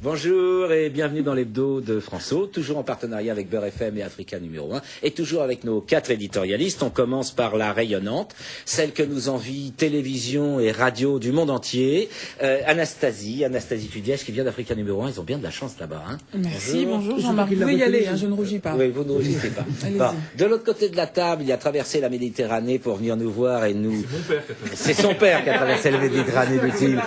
Bonjour et bienvenue dans l'hebdo de François, toujours en partenariat avec Beurre FM et Africa numéro 1, et toujours avec nos 4 éditorialistes. On commence par la rayonnante, celle que nous envie télévision et radio du monde entier, Anastasie Tudièche qui vient d'Africa numéro 1. Ils ont bien de la chance là-bas. Hein. Merci, bonjour Jean-Marc. Vous pouvez y aller, je ne rougis pas. Oui, vous ne rougissez pas. Bon, de l'autre côté de la table, il a traversé la Méditerranée pour venir nous voir et nous... C'est son père qui a traversé la Méditerranée, dit-il.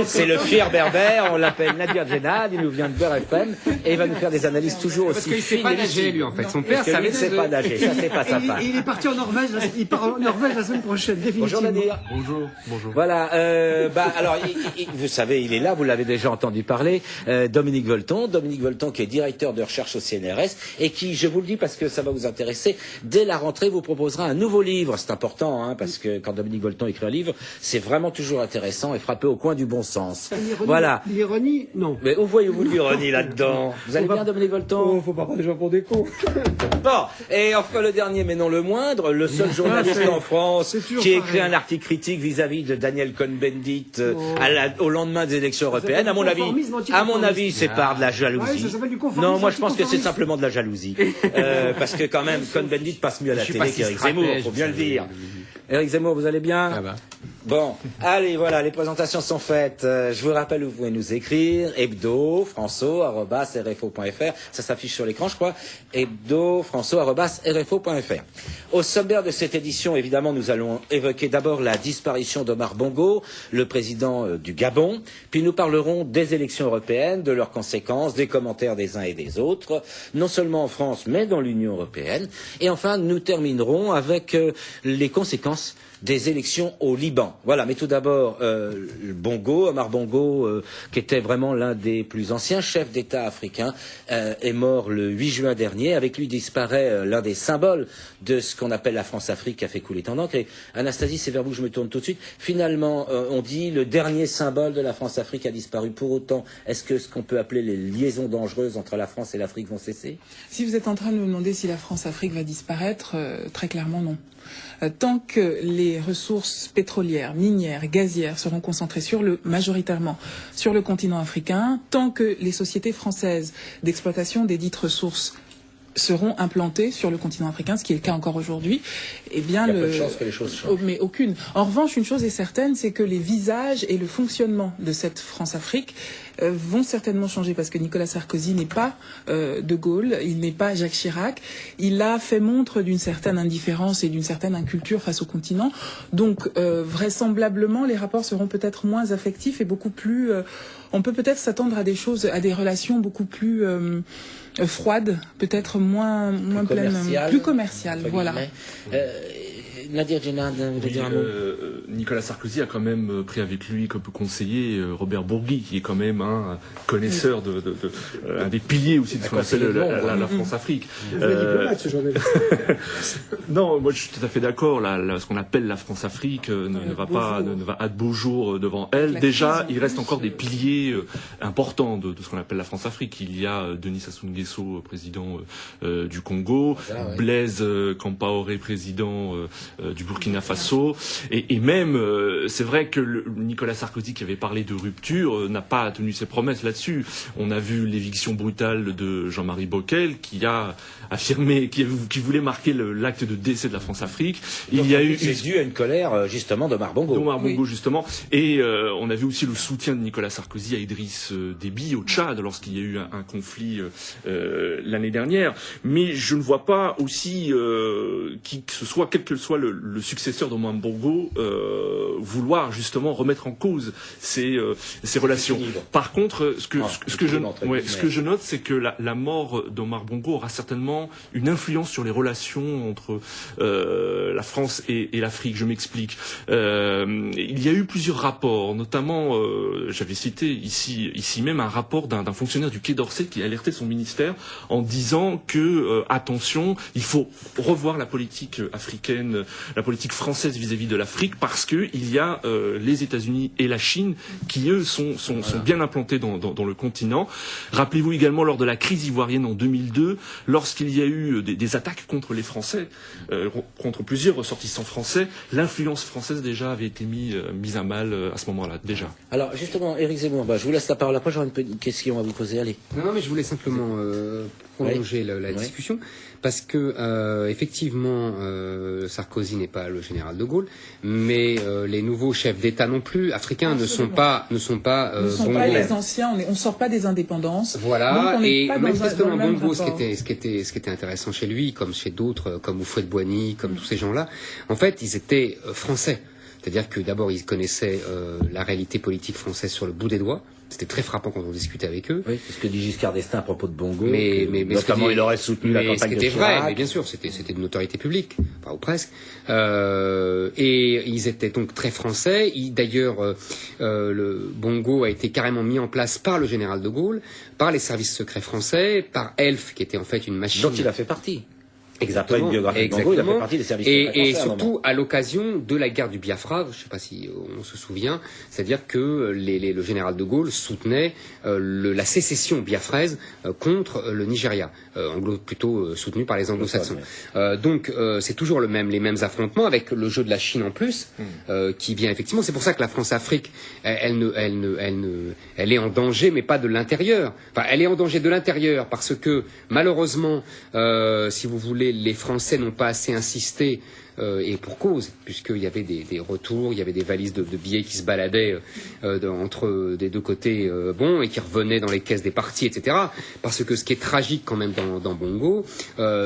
C'est le fier berbère, on l'appelle Nadir Djenad, il nous vient de Beurre FM et il va nous faire des analyses toujours aussi fines. Parce qu'il ne sait pas nager, lui, en fait. Son père savait ne sait pas nager, ça c'est pas sa part. Il est parti en Norvège, il part en Norvège la semaine prochaine, définitivement. Bonjour Nadir. Bonjour. Voilà, alors, vous savez, il est là, vous l'avez déjà entendu parler, Dominique Volton qui est directeur de recherche au CNRS et qui, je vous le dis parce que ça va vous intéresser, dès la rentrée vous proposera un nouveau livre. C'est important, hein, parce que quand Dominique Volton écrit un livre, c'est vraiment toujours intéressant et frappé au coin du bon sens. Voilà. L'ironie, non. Mais où voyez-vous l'ironie là-dedans? Vous allez bien, Dominique Volton? Oh, faut pas prendre des gens pour des cons. Bon, et enfin le dernier, mais non le moindre, le seul journaliste en France qui écrit un article critique vis-à-vis de Daniel Cohn-Bendit au lendemain des élections européennes. À mon avis, c'est par de la jalousie. Non, moi je pense que c'est simplement de la jalousie, parce que quand même Cohn-Bendit passe mieux à la télé qu'Éric Zemmour, faut bien le dire. Éric Zemmour, vous allez bien? Ah bah. Bon, allez, voilà, les présentations sont faites. Je vous rappelle où vous pouvez nous écrire. hebdo@rfo.fr. Ça s'affiche sur l'écran, je crois. hebdo@rfo.fr. Au sommaire de cette édition, évidemment, nous allons évoquer d'abord la disparition d'Omar Bongo, le président du Gabon. Puis nous parlerons des élections européennes, de leurs conséquences, des commentaires des uns et des autres, non seulement en France, mais dans l'Union européenne. Et enfin, nous terminerons avec les conséquences des élections au Liban. Voilà, mais tout d'abord, Omar Bongo, qui était vraiment l'un des plus anciens chefs d'État africains, est mort le 8 juin dernier. Avec lui disparaît l'un des symboles de ce qu'on appelle la France-Afrique qui a fait couler tant d'encre. Et Anastasie, c'est vers vous que je me tourne tout de suite. Finalement, on dit le dernier symbole de la France-Afrique a disparu. Pour autant, est-ce que ce qu'on peut appeler les liaisons dangereuses entre la France et l'Afrique vont cesser? Si vous êtes en train de me demander si la France-Afrique va disparaître, très clairement non. Tant que les ressources pétrolières, minières, gazières seront concentrées majoritairement sur le continent africain, tant que les sociétés françaises d'exploitation des dites ressources seront implantées sur le continent africain, ce qui est le cas encore aujourd'hui, eh bien, il y a peu de chance que les choses changent. Mais aucune. En revanche, une chose est certaine, c'est que les visages et le fonctionnement de cette France-Afrique vont certainement changer, parce que Nicolas Sarkozy n'est pas De Gaulle, il n'est pas Jacques Chirac. Il a fait montre d'une certaine indifférence et d'une certaine inculture face au continent. Donc, vraisemblablement, les rapports seront peut-être moins affectifs et beaucoup plus... on peut peut-être s'attendre à des choses, à des relations beaucoup plus froides, peut-être moins pleines, plus commerciales. Voilà. Nadir Djenad, vous voulez dire un mot? Nicolas Sarkozy a quand même pris avec lui comme conseiller Robert Bourgui, qui est quand même un connaisseur un des piliers aussi de ce qu'on appelle la France-Afrique. Non, moi je suis tout à fait d'accord. Ce qu'on appelle la France-Afrique ne va à de beaux jours devant elle. Déjà, il reste encore des piliers importants de ce qu'on appelle la France-Afrique. Il y a Denis Sassou Nguesso, président du Congo, Blaise Compaoré, président du Burkina Faso, et même c'est vrai que Nicolas Sarkozy, qui avait parlé de rupture, n'a pas tenu ses promesses là-dessus. On a vu l'éviction brutale de Jean-Marie Bockel, qui a affirmé, qui voulait marquer l'acte de décès de la France-Afrique. Il y a eu, c'est dû à une colère justement d'Omar Bongo. Justement, et on a vu aussi le soutien de Nicolas Sarkozy à Idriss Déby au Tchad lorsqu'il y a eu un conflit l'année dernière. Mais je ne vois pas aussi qui que ce soit, quel que soit le successeur d'Omar Bongo, vouloir justement remettre en cause ces relations. Par contre, ce que je note, c'est que la mort d'Omar Bongo aura certainement une influence sur les relations entre la France et l'Afrique. Je m'explique. Il y a eu plusieurs rapports, notamment, j'avais cité ici même un rapport d'un fonctionnaire du Quai d'Orsay qui alertait son ministère en disant que attention, il faut revoir la politique africaine la politique française vis-à-vis de l'Afrique, parce que il y a les États-Unis et la Chine qui eux sont bien implantés dans le continent. Rappelez-vous également lors de la crise ivoirienne en 2002, lorsqu'il y a eu des attaques contre les Français, contre plusieurs ressortissants français, l'influence française déjà avait été mise à mal à ce moment-là déjà. Alors justement, Éric Zemmour, je vous laisse la parole. Après, j'aurai une petite question à vous poser. Allez. Non, mais je voulais simplement prolonger la discussion, parce que effectivement, Sarkozy n'est pas le général de Gaulle, mais les nouveaux chefs d'État non plus africains ne sont pas ne sont pas les anciens. On sort pas des indépendances. Voilà. Donc et pas manifestement, Bongo, ce qui était intéressant chez lui, comme chez d'autres, comme Houphouët-Boigny, comme tous ces gens-là, en fait, ils étaient français. C'est-à-dire que d'abord, ils connaissaient la réalité politique française sur le bout des doigts. C'était très frappant quand on discutait avec eux. Oui, c'est ce que dit Giscard d'Estaing à propos de Bongo. Mais notamment, il aurait soutenu la campagne de Chirac. Ce qui était vrai, mais bien sûr, c'était de notoriété publique, enfin, ou presque. Et ils étaient donc très français. D'ailleurs, le Bongo a été carrément mis en place par le général de Gaulle, par les services secrets français, par Elf, qui était en fait une machine. Dont il a fait partie. Exactement. Une biographie de Bongo, il a fait partie des services secrets et français, surtout à l'occasion de la guerre du Biafra, je ne sais pas si on se souvient, c'est-à-dire que le général de Gaulle soutenait la sécession biafraise contre le Nigeria, plutôt soutenu par les Anglo-Saxons. Donc c'est toujours les mêmes affrontements avec le jeu de la Chine en plus, qui vient effectivement. C'est pour ça que la France-Afrique, elle est en danger, mais pas de l'intérieur. Enfin, elle est en danger de l'intérieur parce que malheureusement, si vous voulez, les Français n'ont pas assez insisté, et pour cause, puisqu'il y avait des retours, il y avait des valises de billets qui se baladaient entre des deux côtés, et qui revenaient dans les caisses des partis, etc. Parce que ce qui est tragique quand même dans Bongo,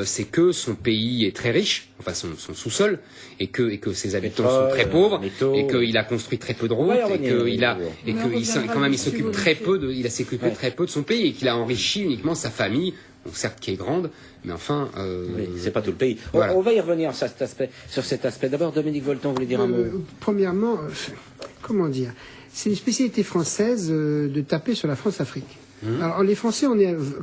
c'est que son pays est très riche, enfin son sous-sol, et que ses habitants sont très pauvres, et qu'il a construit très peu de routes, il s'occupe très peu de son pays, et qu'il a enrichi uniquement sa famille. Bon, certes, qui est grande, mais enfin... Oui, c'est pas tout le pays. Voilà. On va y revenir sur cet aspect. D'abord, Dominique Volton voulait dire un mot. Premièrement, comment dire, c'est une spécialité française de taper sur la France-Afrique. Alors les Français,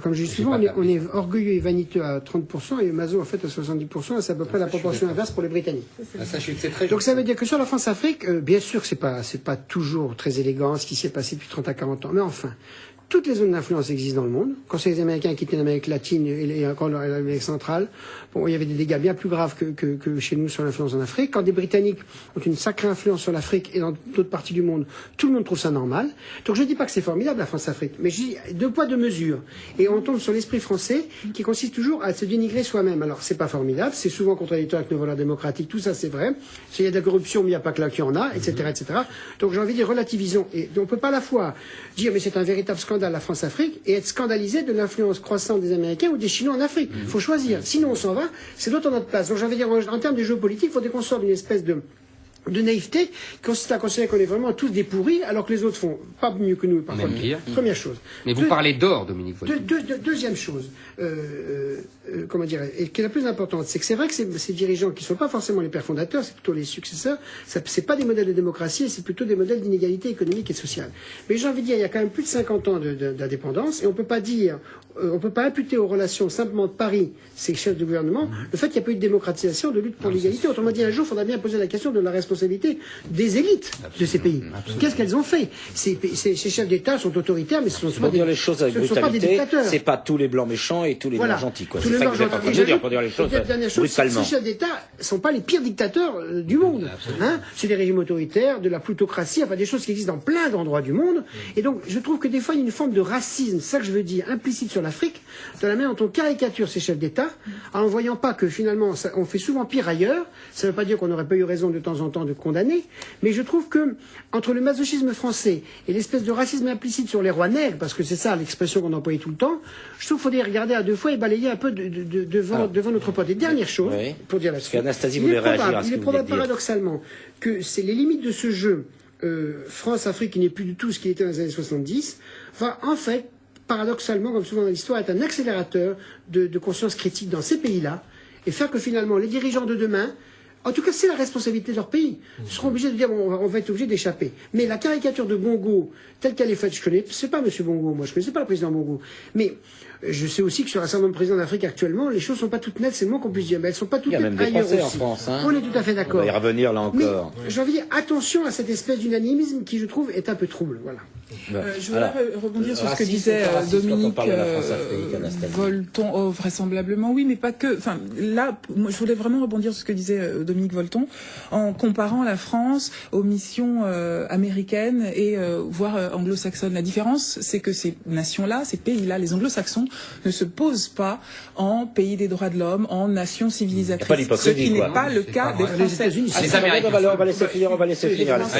comme je dis souvent, on est orgueilleux et vaniteux à 30%, et Mazo en fait à 70%, et c'est à peu près la proportion inverse pour les Britanniques. Donc ça veut dire que sur la France-Afrique, bien sûr que c'est pas toujours très élégant ce qui s'est passé depuis 30 à 40 ans, mais enfin... Toutes les zones d'influence existent dans le monde. Quand c'est les Américains qui étaient l'Amérique latine et encore l'Amérique centrale, il y avait des dégâts bien plus graves que chez nous sur l'influence en Afrique. Quand des Britanniques ont une sacrée influence sur l'Afrique et dans d'autres parties du monde, tout le monde trouve ça normal. Donc je ne dis pas que c'est formidable la France-Afrique, mais je dis deux poids, deux mesures. Et on tombe sur l'esprit français qui consiste toujours à se dénigrer soi-même. Alors c'est pas formidable, c'est souvent contradictoire avec nos valeurs démocratiques, tout ça c'est vrai. Il y a de la corruption, mais il n'y a pas que là qu'il y en a, etc., etc. Donc j'ai envie de dire relativisons. Et on ne peut pas à la fois dire mais c'est un véritable scandale la France-Afrique et être scandalisé de l'influence croissante des Américains ou des Chinois en Afrique. Il faut choisir. Sinon on s'en va, c'est d'autres à notre place. Donc j'ai envie de dire en termes de géopolitique, il faudrait qu'on sorte d'une espèce de naïveté qui consiste à considérer qu'on est vraiment tous des pourris alors que les autres font pas mieux que nous parfois. Première chose. Mais vous parlez d'or, Dominique. Deuxième chose, comment dire, et qui est la plus importante, c'est que c'est vrai que ces dirigeants qui ne sont pas forcément les pères fondateurs, c'est plutôt les successeurs, c'est pas des modèles de démocratie, c'est plutôt des modèles d'inégalité économique et sociale. Mais j'ai envie de dire, il y a quand même plus de 50 ans d'indépendance et on peut pas imputer aux relations simplement de Paris, ces chefs de gouvernement, le fait qu'il n'y a pas eu de démocratisation, de lutte pour l'égalité. Autrement dit, un jour, il faudra bien poser la question de la responsabilité des élites de ces pays. Qu'est-ce qu'elles ont fait? Ces chefs d'État sont autoritaires, mais ce ne sont pas dire les choses avec brutalité. C'est pas tous les blancs méchants et tous les blancs gentils, quoi. C'est ça que vous êtes en train de dire, pour dire les choses brutalement. Ces chefs d'État sont pas les pires dictateurs du monde. C'est des régimes autoritaires, de la plutocratie, enfin des choses qui existent dans plein d'endroits du monde. Et donc, je trouve que des fois, il y a une forme de racisme, c'est ça que je veux dire, implicite sur l'Afrique, de la manière dont on caricature ces chefs d'État, en ne voyant pas que finalement, on fait souvent pire ailleurs. Ça ne veut pas dire qu'on n'aurait pas eu raison de temps en temps de condamner, mais je trouve que entre le masochisme français et l'espèce de racisme implicite sur les rois nègres, parce que c'est ça l'expression qu'on employait tout le temps, je trouve qu'il faudrait regarder à deux fois et balayer un peu devant notre pote. Et dernière chose, pour dire là-dessus, il est probable paradoxalement que c'est les limites de ce jeu France-Afrique qui n'est plus du tout ce qu'il était dans les années 70, va en fait, paradoxalement, comme souvent dans l'histoire, être un accélérateur de conscience critique dans ces pays-là, et faire que finalement les dirigeants de demain En tout cas, c'est la responsabilité de leur pays. Ils seront obligés de dire, bon, on va être obligé d'échapper. Mais la caricature de Bongo, telle qu'elle est faite, c'est pas M. Bongo, moi, je connaissais pas le président Bongo. Mais je sais aussi que sur un certain nombre de présidents d'Afrique actuellement, les choses sont pas toutes nettes, c'est le moins qu'on puisse dire. Mais elles sont pas toutes nettes ailleurs aussi. Il y a même des Français en France, hein. On est tout à fait d'accord. On va y revenir là encore. Mais j'ai envie de dire, attention à cette espèce d'unanimisme qui, je trouve, est un peu trouble. Voilà. Je voudrais rebondir sur ce que disait Dominique Volton. Vraisemblablement, oui, mais pas que. Enfin, là, moi, je voulais vraiment rebondir sur ce que disait Dominique Volton en comparant la France aux missions américaines et voire anglo-saxonnes. La différence, c'est que ces nations-là, ces pays-là, les anglo-saxons, ne se posent pas en pays des droits de l'homme, en nation civilisatrice. Ce qui n'est pas le cas des Français. Les Américains. On va laisser finir.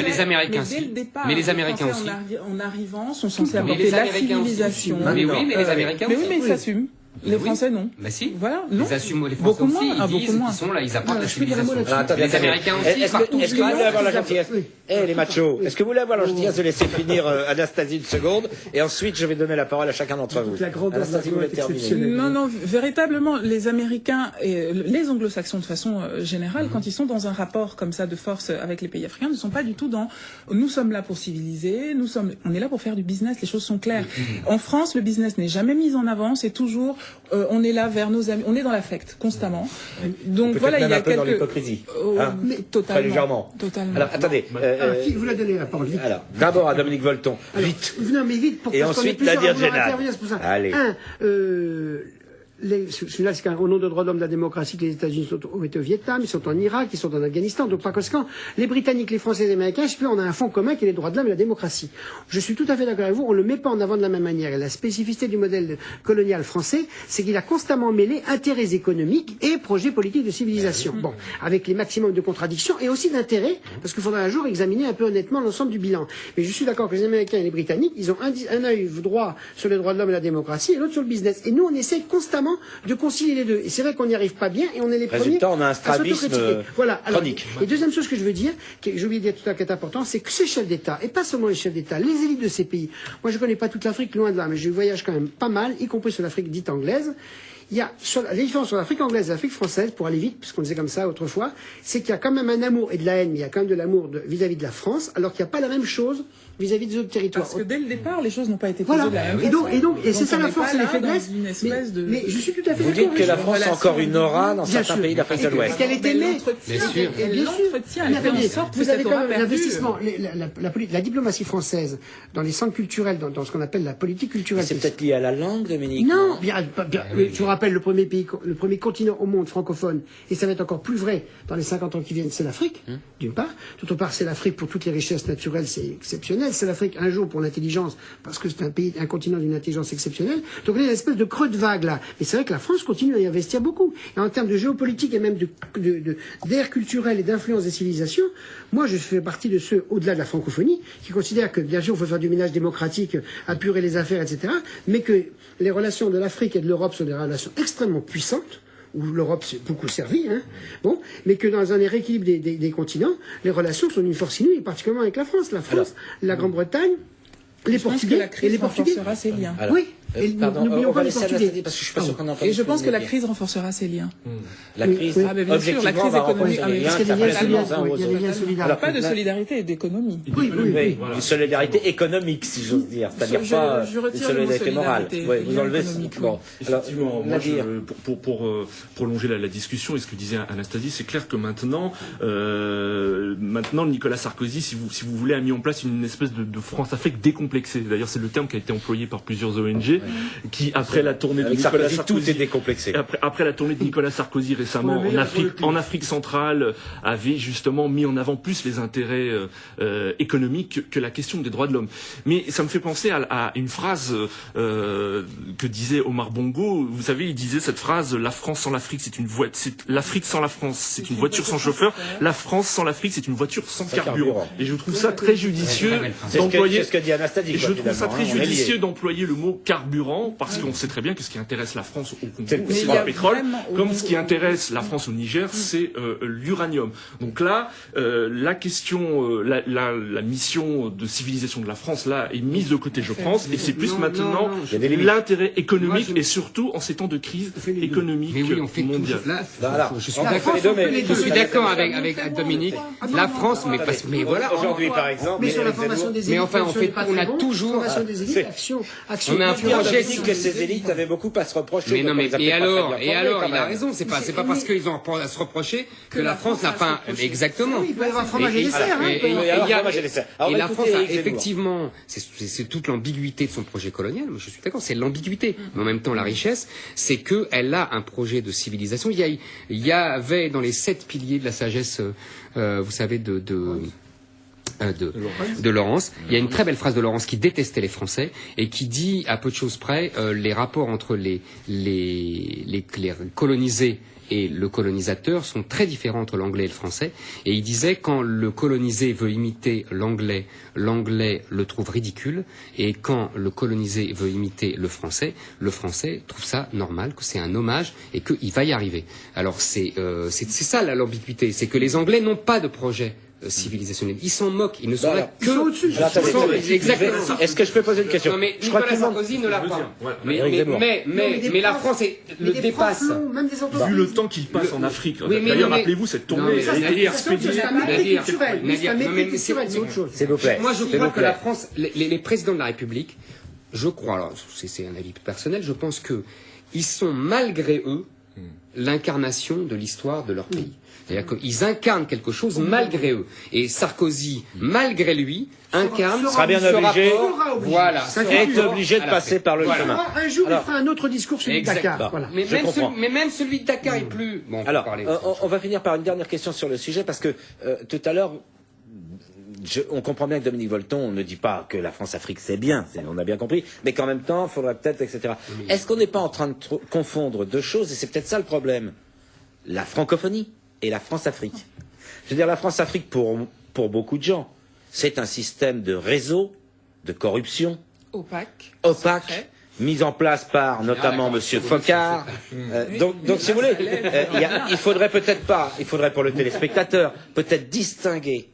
Les Américains, mais dès le départ, mais les Américains aussi. En arrivant, sont censés apporter la civilisation. Mais oui, mais les Américains mais aussi. oui, mais ils s'assument. Les Français, non. Bah si. Voilà, non. Les Français beaucoup aussi, moins, ils disent beaucoup moins. qu'ils sont là, ils apportent la je peux dire un mot civilisation. là-dessus. Les Américains aussi, Est-ce partout. que vous voulez avoir la gentillesse les machos, est-ce que vous voulez avoir la gentillesse de laisser finir Anastasie une seconde et ensuite je vais donner la parole à chacun d'entre vous. La grandeur Anastasie, vous voulez terminer. Non, véritablement, les Américains et les anglo-saxons de façon générale, quand ils sont dans un rapport comme ça de force avec les pays africains, ne sont pas du tout dans nous sommes là pour civiliser, on est là pour faire du business, les choses sont claires. En France, le business n'est jamais mis en avant, c'est toujours on est là vers nos amis, on est dans l'affect constamment. Donc voilà, il y a un peu dans quelques l'hypocrisie. mais totalement. Très légèrement. Totalement. Alors attendez. Qui vous l'a donné la parole? Vite. Alors d'abord à Dominique Volton. Vite. Non, mais vite, pour Et parce qu'on est ensuite, Nadir plusieurs à vouloir Djenad. intervenir, c'est pour ça. Allez. Celui-là, c'est au nom des droits de l'homme, de la démocratie, que les États-Unis ont été au Vietnam, ils sont en Irak, ils sont en Afghanistan. Donc, par conséquent, les Britanniques, les Français et les Américains, je sais plus, on a un fond commun qui est les droits de l'homme et la démocratie. Je suis tout à fait d'accord avec vous, on le met pas en avant de la même manière. Et la spécificité du modèle colonial français, c'est qu'il a constamment mêlé intérêts économiques et projets politiques de civilisation. Bon, avec les maximums de contradictions et aussi d'intérêts, parce qu'il faudra un jour examiner un peu honnêtement l'ensemble du bilan. Mais je suis d'accord que les Américains et les Britanniques, ils ont un œil droit sur les droits de l'homme et la démocratie et l'autre sur le business. Et nous, on essaie constamment de concilier les deux. Et c'est vrai qu'on n'y arrive pas bien et on est les premiers Résultat, on a un à strabisme s'autocritiquer. Voilà. Alors, chronique. et deuxième chose que je veux dire, que j'ai oublié de dire tout à l'heure qui est important, c'est que ces chefs d'État, et pas seulement les chefs d'État, les élites de ces pays, moi je connais pas toute l'Afrique, loin de là, mais je voyage quand même pas mal, y compris sur l'Afrique dite anglaise. Il y a, la différence sur l'Afrique anglaise et l'Afrique française, pour aller vite, puisqu'on disait comme ça autrefois, c'est qu'il y a quand même un amour et de la haine, mais il y a quand même de l'amour vis-à-vis de la France, alors qu'il n'y a pas la même chose vis-à-vis des autres territoires. Parce que dès le départ, les choses n'ont pas été posées Voilà. de la même Et c'est ça on la n'est force pas et les là faiblesses. dans une espèce de... Mais je suis tout à fait Vous d'accord. dites que la France a encore une aura dans Bien certains sûr. pays d'Afrique de l'Ouest. Qu'elle est aimée. Bien sûr. Et bien sûr. Elle fait en sorte que vous avez cette quand aura même perdure. l'investissement, la diplomatie française dans les centres culturels, dans ce qu'on appelle la politique culturelle. C'est peut-être lié à la langue, Dominique. Non, bien, je vous rappelle le premier continent au monde francophone, et ça va être encore plus vrai dans les 50 ans qui viennent, c'est l'Afrique, d'une part. D'autre part, c'est l'Afrique pour toutes les richesses naturelles, c'est exceptionnel. C'est l'Afrique un jour pour l'intelligence, parce que c'est un continent d'une intelligence exceptionnelle. Donc il y a une espèce de creux de vague là. Mais c'est vrai que la France continue à y investir beaucoup. Et en termes de géopolitique et même d'ère culturelle et d'influence des civilisations, moi je fais partie de ceux, au-delà de la francophonie, qui considèrent que bien sûr il faut faire du ménage démocratique, apurer les affaires, etc. Mais que les relations de l'Afrique et de l'Europe sont des relations extrêmement puissantes, où l'Europe s'est beaucoup servie, bon, mais que dans un rééquilibre des continents, les relations sont d'une force inouïe, particulièrement avec la France, la Grande-Bretagne, les Portugais et les Portugais. renforcera ses liens. Alors, Oui. Et pardon, n'oublions on va pas les laisser Portugais. Anastasie parce que je suis pas sûr qu'on entende. Et je pense que la crise renforcera ses liens. La crise, Oui. Ah, mais bien sûr, la crise économique. Ah, mais parce qu'il y a des liens solidaires. Il y a des liens solidaires. Alors, pas de solidarité et d'économie. Oui. Une solidarité économique, si j'ose dire. C'est-à-dire pas je une retire le mot solidarité morale. solidarité. Oui, vous enlevez Économique, bon. Alors, Effectivement, moi, Nadir. pour prolonger la discussion et ce que disait Anastasie, c'est clair que maintenant Nicolas Sarkozy, si vous voulez, a mis en place une espèce de France-Afrique décomplexée. D'ailleurs, c'est le terme qui a été employé par plusieurs ONG qui, après la tournée de Avec Nicolas Sarkozy, Sarkozy, tout est décomplexé. et après la tournée de Nicolas Sarkozy récemment en Afrique centrale, avait justement mis en avant plus les intérêts économiques que la question des droits de l'homme. Mais ça me fait penser à une phrase que disait Omar Bongo. Vous savez, il disait cette phrase: la France sans l'Afrique, c'est une voiture. L'Afrique sans la France, c'est une voiture sans chauffeur. La France sans l'Afrique, c'est une voiture sans carburant. Et je trouve ça très judicieux C'est d'employer. ce que dit Anastasie. Et je trouve ça très judicieux d'employer le mot carburant carburant, parce qu'on sait très bien que ce qui intéresse la France au Congo, Mais c'est il y a le pétrole, vraiment- comme ce qui intéresse la France au Niger, c'est l'uranium. Donc là, la question, la mission de civilisation de la France, là, est mise de côté, je pense, et c'est plus maintenant l'intérêt économique, et surtout en ces temps de crise économique Mais oui, on fait mondiale. tout. Là, Voilà. je suis On a d'accord. fait les deux, mais- Je suis d'accord avec Dominique. La France, mais voilà. Aujourd'hui, par exemple, Mais sur la Éric formation Zemmour- des élites, Mais enfin, sur les on a patrons, toujours- formation des élites, c'est- action. On a un Il y a projet dit que ces élites avaient beaucoup à se reprocher. Mais non, donc on mais les a et peut-être pas alors, très bien formés, quand il a même. raison. C'est pas parce qu'ils ont à se reprocher que la France n'a pas exactement. Oui, il peut y avoir fromage et dessert. hein, Et- il peut y avoir- et- alors, il y a- fromage et dessert. Alors, et on va la écouter France a Éric Zemmour. effectivement, c'est toute l'ambiguïté de son projet colonial. Moi, je suis d'accord, c'est l'ambiguïté, mais en même temps la richesse, c'est que elle a un projet de civilisation. Il y avait dans les 7 piliers de la sagesse, vous savez, de Laurence. Il y a une très belle phrase de Laurence qui détestait les Français et qui dit à peu de choses près les rapports entre les colonisés et le colonisateur sont très différents entre l'anglais et le français. Et il disait quand le colonisé veut imiter l'anglais, l'anglais le trouve ridicule. Et quand le colonisé veut imiter le français trouve ça normal, que c'est un hommage et qu'il va y arriver. Alors c'est ça l'ambiguïté, c'est que les Anglais n'ont pas de projet civilisationnel. Ils s'en moquent, ils ne sont là Ils sont que... au-dessus. Alors, attendez, Ils sont- attendez. exactement. Est-ce que je peux poser une question? Non, mais Je crois Nicolas que tout le monde- Sarkozy ne l'a pas. Éric Zemmour. Mais la France le dépasse. Même des entreprises. Vu le temps qu'il passe en Afrique. Oui, mais D'ailleurs, non, mais- rappelez-vous cette Non, tournée mais ça, a été c'est- expédiée. C'est un mépris Nadir, culturel. Nadir, C'est un non, mépris mais culturel, c'est autre chose. S'il vous plaît. Moi, je S'il crois vous que plaît. la France, les présidents de la République, je crois, alors c'est un avis personnel, je pense que ils sont malgré eux l'incarnation de l'histoire de leur pays. C'est-à-dire qu'ils incarnent quelque chose malgré eux. Et Sarkozy, malgré lui, incarne Sera bien ce obligé. rapport, voilà, Ça ce fait Est rapport obligé de à passer l'Afrique. par le Voilà. chemin. Un jour, il Alors- fera un autre discours sur le Dakar. Exactement. Voilà. Mais Je comprends. même celui de Dakar est plus... Bon, on peut Alors, parler. on va finir par une dernière question sur le sujet, parce que tout à l'heure, on comprend bien que Dominique Volton ne dit pas que la France-Afrique c'est bien, on a bien compris, mais qu'en même temps, il faudrait peut-être, etc. Est-ce qu'on n'est pas en train de confondre deux choses, et c'est peut-être ça le problème, la francophonie et la France-Afrique? Je veux dire, la France-Afrique, pour beaucoup de gens, c'est un système de réseau, de corruption, Opaque. opaque, secret. mise en place par notamment d'accord. Monsieur Focard. Donc, si vous voulez, il faudrait peut-être pas, il faudrait pour le téléspectateur peut-être distinguer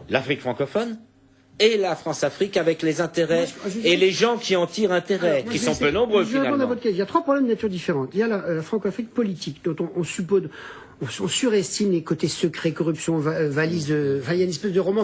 l'Afrique francophone et la France-Afrique avec les intérêts et les gens qui en tirent intérêt, qui sont peu nombreux Je vais répondre à finalement. votre question. Il y a 3 problèmes de nature différente. Il y a la Franco-Afrique politique, dont on suppose, on surestime les côtés secrets, corruption, valise, enfin, il y a une espèce de roman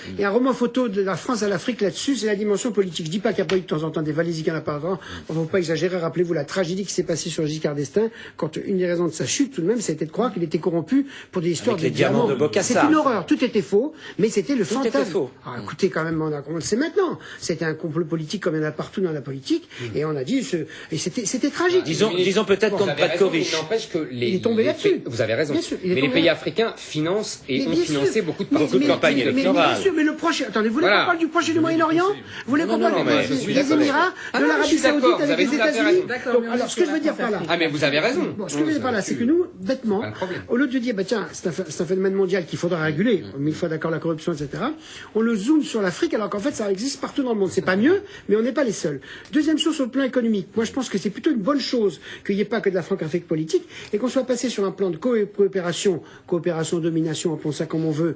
il y a un roman photo de la France à l'Afrique là-dessus, c'est la dimension politique. Je dis pas qu'il n'y a pas eu de temps en temps des valises qu'il y en a pas avant. On ne faut pas exagérer. Rappelez-vous la tragédie qui s'est passée sur Giscard d'Estaing, quand une des raisons de sa chute, tout de même, c'était de croire qu'il était corrompu pour des histoires Avec de les diamants de C'est Bokassa. une horreur. Tout était faux, mais c'était le Tout fantasme. était faux. Alors, écoutez, quand même, on le sait maintenant. C'était un complot politique comme il y en a partout dans la politique, et on a dit, et c'était tragique. Disons peut-être qu'on Vous ne avez prête raison, qu'aux riches. Il n'empêche que Il est tombé là-dessus. Vous avez raison. Bien sûr, il est mais les tombé pays africains financent et Mais ont bien financé sûr. beaucoup de Mais- partis. de campagnes mais électorales. bien sûr, mais le proche, attendez, vous voulez Voilà. qu'on parle du Proche et du Moyen-Orient? Vous voulez qu'on Non, parle non, mais je suis des d'accord. Émirats, Ah de non, je l'Arabie suis Saoudite d'accord, vous avec avez les tout à fait États-Unis? raison. D'accord, Donc, mais on alors, est ce que je sur veux la dire par là. France-Afrique. Ah mais vous avez raison. Bon, ce que je veux dire par là, c'est que nous, bêtement, Pas de problème. au lieu de dire, bah tiens, c'est un phénomène mondial qu'il faudra réguler, mille fois d'accord, la corruption, etc., on le zoome sur l'Afrique, alors qu'en fait, ça existe partout dans le monde. C'est pas mieux, mais on n'est pas les seuls. Deuxième chose, sur le plan économique. Moi, je pense que c'est plutôt une bonne chose qu'il n'y ait pas que de la Franco-Afrique politique, et qu'on soit passé sur un plan de coopération, domination, appelons ça comme on veut,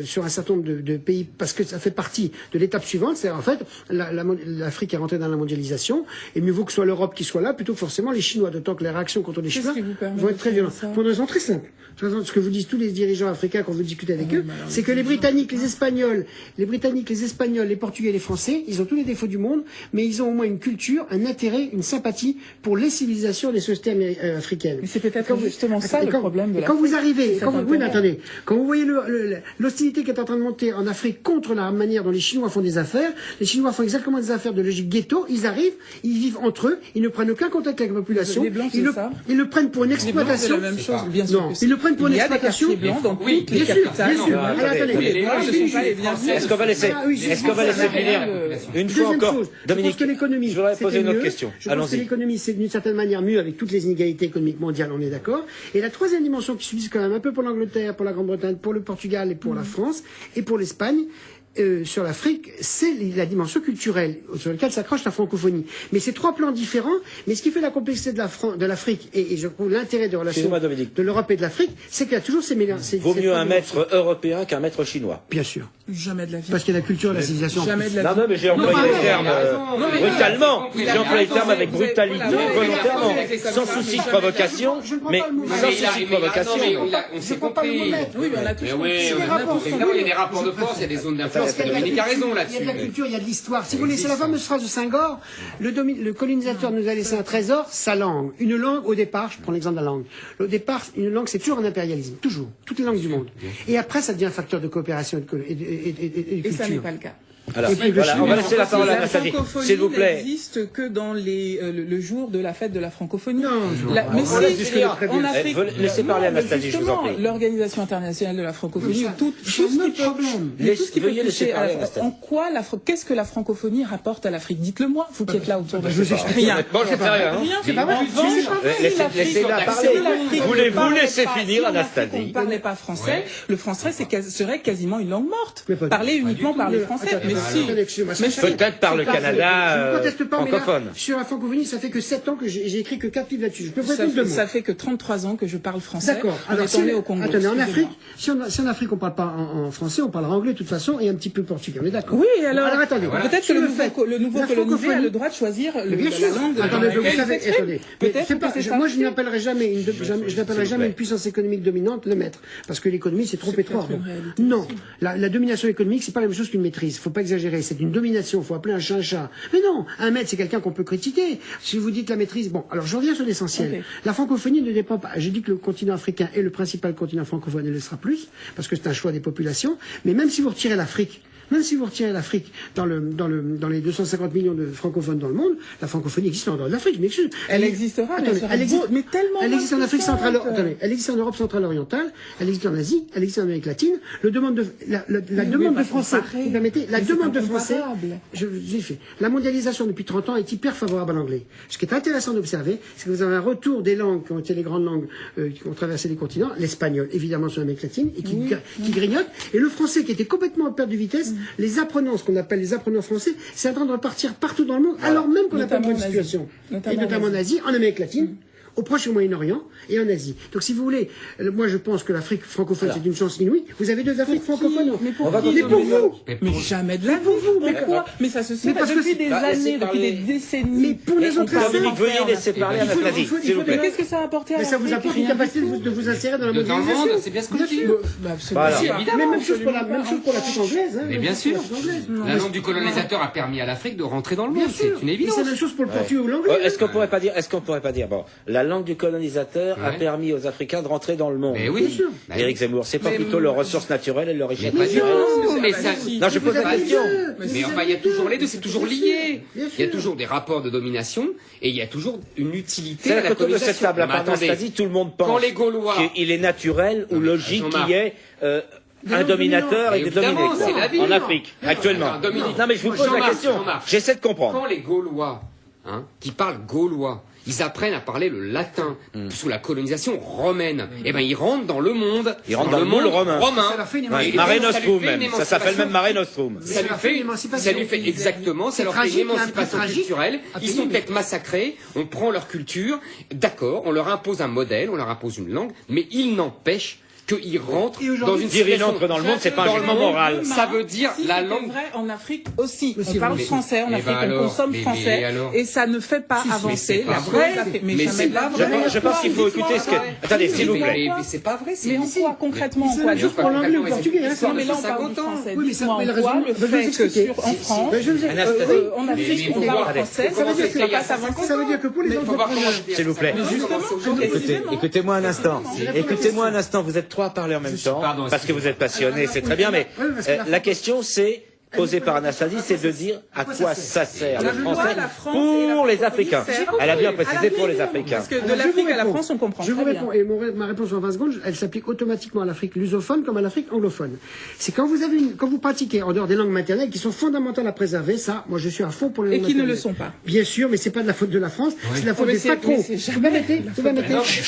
sur un certain nombre de pays, parce que ça fait partie de l'étape suivante, c'est en fait, l'Afrique est rentrée dans la mondialisation, et mieux vaut que ce soit l'Europe qui soit là, plutôt que forcément les Chinois, d'autant que les réactions contre les Qu'est-ce Chinois qui vous permet vont de être très trouver violentes. ça Pour une raison très simple. Ce que vous disent tous les dirigeants africains quand vous discutez avec eux, mais alors, c'est que les Britanniques, les Espagnols, les Portugais, les Français, ils ont tous les défauts du monde, mais ils ont au moins une culture, un intérêt, une sympathie pour les civilisations des sociétés africaines. Mais c'est peut-être Quand vous- justement ça Attendez, le quand- problème de et la quand vous arrivez, c'est quand vous, oui, mais intérêt. attendez, quand vous voyez l'hostilité qui est en train de monter en Afrique contre la manière dont les Chinois font des affaires, les Chinois font exactement des affaires de logique ghetto, ils arrivent, ils vivent entre eux, ils ne prennent aucun contact avec la population, Les Blancs, c'est ça. ils le prennent pour une Les Blancs, c'est exploitation. la même chose, bien sûr. Non, que c'est- ils le prennent pour une Il y a des exploitation. quartiers blancs dans Oui, toutes les Bien sûr, capitales. bien sûr. Ah, Alors, attendez, Mais les Blancs ne sont pas les bienvenus. Est-ce qu'on va laisser, Ah oui, est-ce qu'on va laisser finir une fois Deuxième encore, chose, Dominique, je pense que l'économie, je voudrais c'était poser une autre mieux. question. Je pense que Allons-y. l'économie, c'est d'une certaine manière mieux avec toutes les inégalités économiques mondiales, on est d'accord. Et la troisième dimension qui subsiste quand même un peu pour l'Angleterre, pour la Grande-Bretagne, pour le Portugal et pour la France et pour l'Espagne, sur l'Afrique, c'est la dimension culturelle sur laquelle s'accroche la francophonie. Mais c'est 3 plans différents. Mais ce qui fait la complexité de l'Afrique et je trouve l'intérêt de relations de l'Europe et de l'Afrique, c'est qu'il y a toujours ces mélanges. Vaut mieux un maître européen qu'un maître chinois. Bien sûr. Jamais de la vie. Parce qu'il y a la culture et la civilisation. Jamais de la vie. Non, mais j'ai employé le terme brutalement. J'ai employé le terme avec brutalité, volontairement, sans souci de provocation, mais sans souci de provocation. On s'est compris. Oui, mais on a tous compris. Évidemment, il y a des rapports de force, il y a des zones d'influence. Dominique a raison Il y a là-dessus. de la culture, il y a de l'histoire. Si vous laissez la fameuse phrase de Senghor, le colonisateur nous a laissé un trésor, sa langue. Une langue, au départ, je prends l'exemple de la langue. Au départ, une langue, c'est toujours un impérialisme. Toujours. Toutes les langues du monde. Et après, ça devient un facteur de coopération et de Et ça n'est culture. pas le cas. Alors, voilà, on va laisser la parole à Nathalie, s'il vous plaît. n'existe que dans le jour de la fête de la francophonie. Non, Mais on laisse si, finir. en Afrique, Laissez parler à non, mais Nathalie, je vous en justement, prie. l'Organisation internationale de la francophonie, ça, tout c'est ce qui notre peut, problème. mais tout ce qui peut Veuillez laisser toucher parler à à Nathalie. en quoi qu'est-ce que la francophonie rapporte à l'Afrique? Dites-le moi, vous qui êtes là autour de Je vous explique. rien. Bon, j'en sais rien. Rien, C'est pas vrai. en revanche, Laissez-la parler. Voulez-vous laisser finir à Anastasie? On ne parlait pas français, le français serait quasiment une langue morte. Mais pas du Parler uniquement par les Français. Mais si. Peut-être par le Canada Je ne conteste pas, mais là, francophone. sur la francophonie, ça fait que 7 ans que j'ai écrit que 4 livres là-dessus. Je peux vous répondre 2 mots. Ça fait que 33 ans que je parle français. D'accord. Alors, on est au Congo. Attendez, en Afrique, Excusez-moi. si en Afrique on parle pas en français, on parlera anglais de toute façon et un petit peu portugais. On est d'accord. Oui, alors attendez. peut-être que Sur le la nouveau colonisé a francophonie- le droit de choisir Mais bien la sûr. langue dans Attendez, laquelle vous il savez, s'exprime. attendez. Mais Peut-être c'est que pas, c'est ça. moi, je n'appellerai jamais je n'appellerai jamais une puissance économique dominante le maître. Parce que l'économie, c'est trop étroit. peut-être une réalité Non. La domination économique, c'est pas la même chose qu'une maîtrise. Faut pas exagérer. C'est une domination. Faut appeler un chat un chat. Mais non. Un maître, c'est quelqu'un qu'on peut critiquer. Si vous dites la maîtrise, bon. Alors, je reviens sur l'essentiel. Ok. La francophonie ne dépend pas. J'ai dit que le continent africain est le principal continent francophone et le sera plus. Parce que c'est un choix des populations. Mais même si vous retirez l'Afrique, dans les 250 millions de francophones dans le monde, la francophonie existe en dehors de l'Afrique. Mais Elle existera, mais Attendez, elle sera elle existe, mais tellement elle existe en Afrique centrale, importante. attendez, elle existe en Europe centrale orientale, elle existe en Asie, elle existe en Amérique latine. La demande de français, comparer. vous permettez, la Mais c'est demande pas de français, comparable. j'ai fait. La mondialisation depuis 30 ans est hyper favorable à l'anglais. Ce qui est intéressant d'observer, c'est que vous avez un retour des langues qui ont été les grandes langues qui ont traversé les continents, l'espagnol évidemment sur l'Amérique latine et qui grignote, et le français qui était complètement en perte de vitesse, les apprenants, ce qu'on appelle les apprenants français, c'est en train de repartir partout dans le monde, alors même qu'on n'a pas de bonne Notamment en Asie. situation. Et Notamment notamment en en Asie, en Amérique latine. Au Proche et au Moyen-Orient et en Asie. Donc, si vous voulez, moi, je pense que l'Afrique francophone, c'est une chance inouïe. Vous avez 2 Afriques francophones. Mais pour va qui continuer. Mais pour vous. Mais jamais de la vie. Mais quoi? Mais ça se sait parce que depuis c'est- des Bah, années, laissez depuis parler. des décennies. Mais pour les Et on autres peut Africains, rien Veuillez faire, laisser en parler à Afrique. Nathalie, s'il vous Mais plaît. qu'est-ce que ça a apporté à Mais ça vous l'Afrique? apporte une Rien capacité du tout. de vous insérer dans la Dans le mondialisation. monde, c'est bien ce que Bien je dis. sûr. Bah, absolument. Voilà. Si, Évidemment, Même chose pour absolument l'Afrique anglaise. Hein, Mais même bien chose pour sûr. l'Afrique anglaise. La langue du colonisateur a permis à l'Afrique de rentrer dans le monde. Bien sûr. C'est une Et évidence. c'est la même chose pour le portugais ou l'anglais. Est-ce qu'on pourrait pas dire, bon, la langue du colonisateur a Ouais. permis aux Africains de rentrer dans le monde. Mais oui. sûr. Bah Éric Zemmour, c'est pas plutôt leurs ressources naturelles et leur richesse Mais pas du naturelle. tout. Mais ça- Non, je pose la Pas du question. tout. Mais enfin, il y a toujours les deux, c'est toujours lié. Bien Il y a sûr. toujours des rapports de domination et il y a toujours une utilité C'est à la la autour de colonisation. cette table, à Mais part attendez, Anastasie, tout le monde quand pense les Gaulois- qu'il est naturel ou Non, mais logique Jean-Marc. qu'il y ait un dominateur et des Évidemment, dominés, c'est quoi, la vie. en Afrique, actuellement. Attends, Dominique. Non, mais je vous pose la Jean-Marc, question. Jean-Marc. J'essaie de comprendre. Quand les Gaulois, qui parlent gaulois, ils apprennent à parler le latin sous la colonisation romaine. Eh ben, ils rentrent dans le monde. Ils rentrent dans le moule romain. Ça leur fait une Ouais, émancipation. Mare Et donc, ça lui Nostrum, fait une même. Ça s'appelle même Mare Nostrum. Ça lui Ça fait fait une l'émancipation. ça lui fait exactement, ça leur fait une tragique, il y a un prix émancipation tragique culturelle. à Ils payer, sont mais- peut-être massacrés, on prend leur culture, d'accord, on leur impose un modèle, on leur impose une langue, mais il n'empêche qu'ils rentrent Et dans aujourd'hui, une Dire il situation entre dans le monde, c'est pas un dans le jugement monde, moral. Ça veut dire Si, la c'était langue. vrai en Afrique aussi. Mais On si, parle mais- français en mais Afrique, bah on alors, consomme mais français, alors et ça ne fait pas mais avancer c'est pas la vrai. vraie. Mais jamais c'est de la pas vraie. vrai. Je pense qu'il faut écouter ce que... Attendez, s'il vous plaît. Mais c'est pas vrai, Mais en quoi concrètement en C'est quoi la même chose pour l'anglais ou le portugais. Hein, Non, mais là, on 50 parle du ans. français. Oui, mais ça Dites-moi fait la en quoi raison. le Je vais vous fait que expliquer. en France, Ben, je vous ai- Anastasie. en Mais Afrique, faut on parle voir- français, faut ça veut commencer dire que il y a ça passe à 50 Ça veut dire que pour les faut voir comment entrepreneurs, c'était S'il vous plaît. Écoutez-moi un instant. Écoutez-moi un instant, vous êtes trois à parler en même temps, pardon, parce que vous êtes passionné, c'est très bien, mais Oui, parce que la question c'est posée par Anastasie, c'est de dire à quoi ça sert le Pourquoi français la France et la pour les francophonie Africains. servent Elle a bien à précisé la pour les Réunion. Africains. Parce que de Alors, l'Afrique à la réponds. France, on comprend Je vous très réponds, bien. et ma réponse en 20 secondes, elle s'applique automatiquement à l'Afrique lusophone comme à l'Afrique anglophone. C'est quand vous pratiquez en dehors des langues maternelles qui sont fondamentales à préserver, ça, moi je suis à fond pour les Et langues qui ne maternelles. le sont pas. Bien sûr, mais c'est pas de la faute de la France, c'est de la faute Mais des c'est- patrons. mais c'est Vous permettez?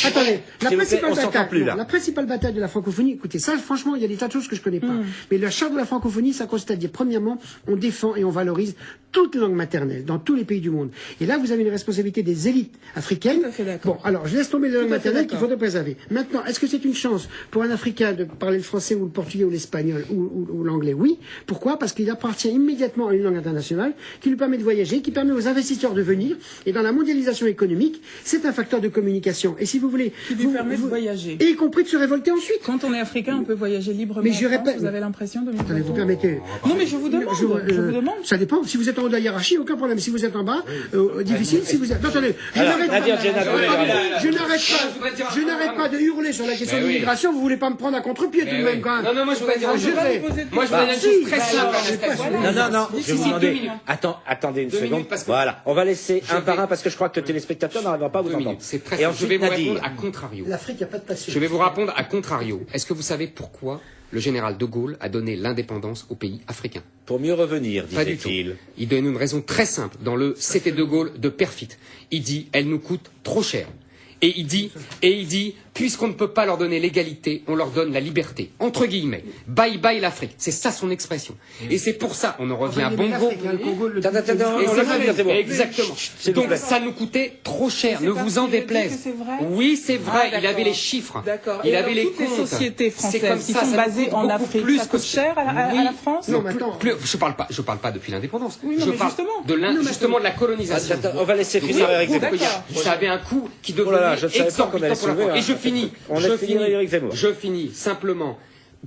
Attendez, la S'il vous plaît, on s'entend principale plus, là. bataille, la principale bataille de la francophonie, écoutez, ça franchement, il y a des tas de choses que je connais pas. Mais la charte de la francophonie, ça consiste à dire, premièrement, on défend et on valorise toutes les langues maternelles dans tous les pays du monde. Et là, vous avez une responsabilité des élites africaines. Tout à fait d'accord. Bon, alors, je laisse tomber les langues Tout à fait maternelles qu'il d'accord. faudrait préserver. Maintenant, est-ce que c'est une chance pour un Africain de parler le français ou le portugais ou l'espagnol ou l'anglais? Oui. Pourquoi? Parce qu'il appartient immédiatement à une langue internationale qui lui permet de voyager, qui permet aux investisseurs de venir. Et dans la mondialisation économique, c'est un facteur de communication. Et si vous voulez... Qui lui permet de voyager. Et y compris de se révolter ensuite. Quand on est africain, on peut voyager librement Mais en je France, répète- vous avez l'impression de... Attendez, vous permettez... Non, mais je vous demande, je vous demande. Ça dépend. Si vous êtes en haut de la hiérarchie, aucun problème. Si vous êtes en bas, difficile. Si vous êtes... Non, attendez. Alors, Nadia Djenad, Je n'arrête pas de hurler sur la question de l'immigration. Vous voulez pas me prendre à contre-pied tout de même, quand même. Non, moi je voudrais dire Je vais. Moi, je voudrais dire une chose très simple. Non, je vais vous demander. Attendez une Deux seconde. minutes, parce que- Voilà, on va laisser un vais- par un parce que je crois que le téléspectateur n'arrivera pas à vous 2 entendre. minutes, c'est très Et simple. Je vais ensuite, vous répondre Nadir. à contrario. L'Afrique, il n'y a pas de passion. Je vais vous répondre à contrario. Est-ce que vous savez pourquoi le général de Gaulle a donné l'indépendance aux pays africains? Pour mieux revenir, Pas du tout. disait-il. Il donne une raison très simple dans le C'était de Gaulle de Perfit. Il dit, elle nous coûte trop cher. Et il dit, puisqu'on ne peut pas leur donner l'égalité, on leur donne la liberté. Entre guillemets. Bye bye l'Afrique. C'est ça son expression. Et c'est pour ça, on en revient à Bongo. Attends, Et on c'est laisse dire, c'est bon. Exactement. S'il vous Donc plaît. ça nous coûtait trop cher. C'est Ne parce vous en qu'il a dit déplaise. que c'est vrai Oui, c'est vrai. Ah, Il avait d'accord. les chiffres. D'accord. Il Et avait alors, les toutes les comptes. sociétés C'est comme françaises qui ça, sont ça nous basées coûte en beaucoup Afrique, plus ça que coûte cher à la France? Non, mais attends. Je parle pas de l'indépendance. Oui, non, je mais parle justement. justement de la colonisation. Attends, on va laisser Donc, finir ça, Eric Zemmour. D'accord. ça avait un coût qui Oh là là, devenait je ne savais pas qu'on allait exorbitant pour la soulever, France. Et hein. je finis. On laisse finir Éric Zemmour. Je finis simplement.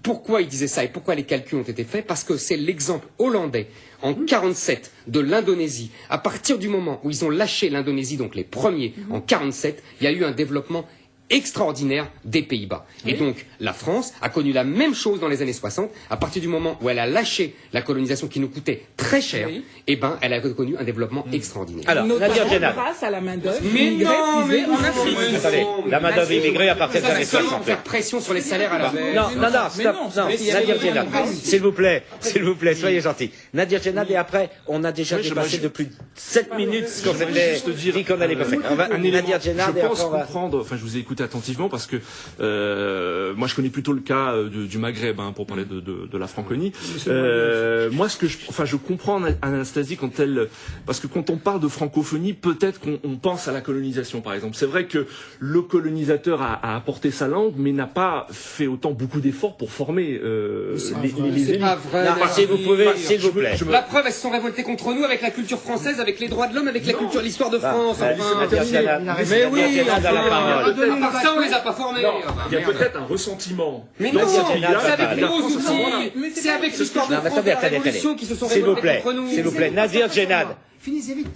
Pourquoi il disait ça et pourquoi les calculs ont été faits? Parce que c'est l'exemple hollandais en 47 de l'Indonésie. À partir du moment où ils ont lâché l'Indonésie, donc les premiers en 47, il y a eu un développement extraordinaire des Pays-Bas. Et donc, la France a connu la même chose dans les années 60. À partir du moment où elle a lâché la colonisation qui nous coûtait très cher, Oui. eh ben, elle a connu un développement extraordinaire. Alors, Nadia Notamment Djenad. grâce à la main-d'œuvre Mais immigrée non, puisée mais en non, Afrique. mais Attendez, non, la main-d'œuvre mais immigrée à partir des ça, années c'est seulement 60. faire pression sur les salaires à la baisse. Non, mais stop, non, non, mais il y avait Nadia une Djenad, raison. s'il vous plaît, soyez gentil. Nadia Djenad, et après, on a déjà dépassé de plus de 7 minutes ce qu'on s'était juste dire, dit qu'on allait passer. On va, un élément. Nadia Djenad, et Je après pense on va... comprendre, enfin je vous ai écouté attentivement parce que moi je connais plutôt le cas du Maghreb pour parler de la Franconie. Moi je comprends Anastasie quand elle, parce que quand on parle de francophonie, peut-être qu'on pense à la colonisation par exemple. C'est vrai que le colonisateur a apporté sa langue, mais n'a pas fait autant beaucoup d'efforts pour former les C'est élites. pas vrai. Non, s'il vous pouvez, s'il vous plaît. La preuve, elles se sont révoltées contre nous avec la culture française, avec les droits de l'homme, avec la culture, l'histoire de France. enfin. Nadia Djenad, Mais oui, Nadia Djenad a la parole. à part ça, on les a pas formés. Non, Ah, bah, il y a merde. peut-être un ressentiment. Mais dans non, ce c'est pays-là, avec la nos France, à ce moment-là. outils, c'est avec l'histoire de Non, mais France de la attendez. Révolution qui se sont S'il vous révoltés plaît, contre nous. s'il vous plaît, Nadia Djenad. Finissez vite.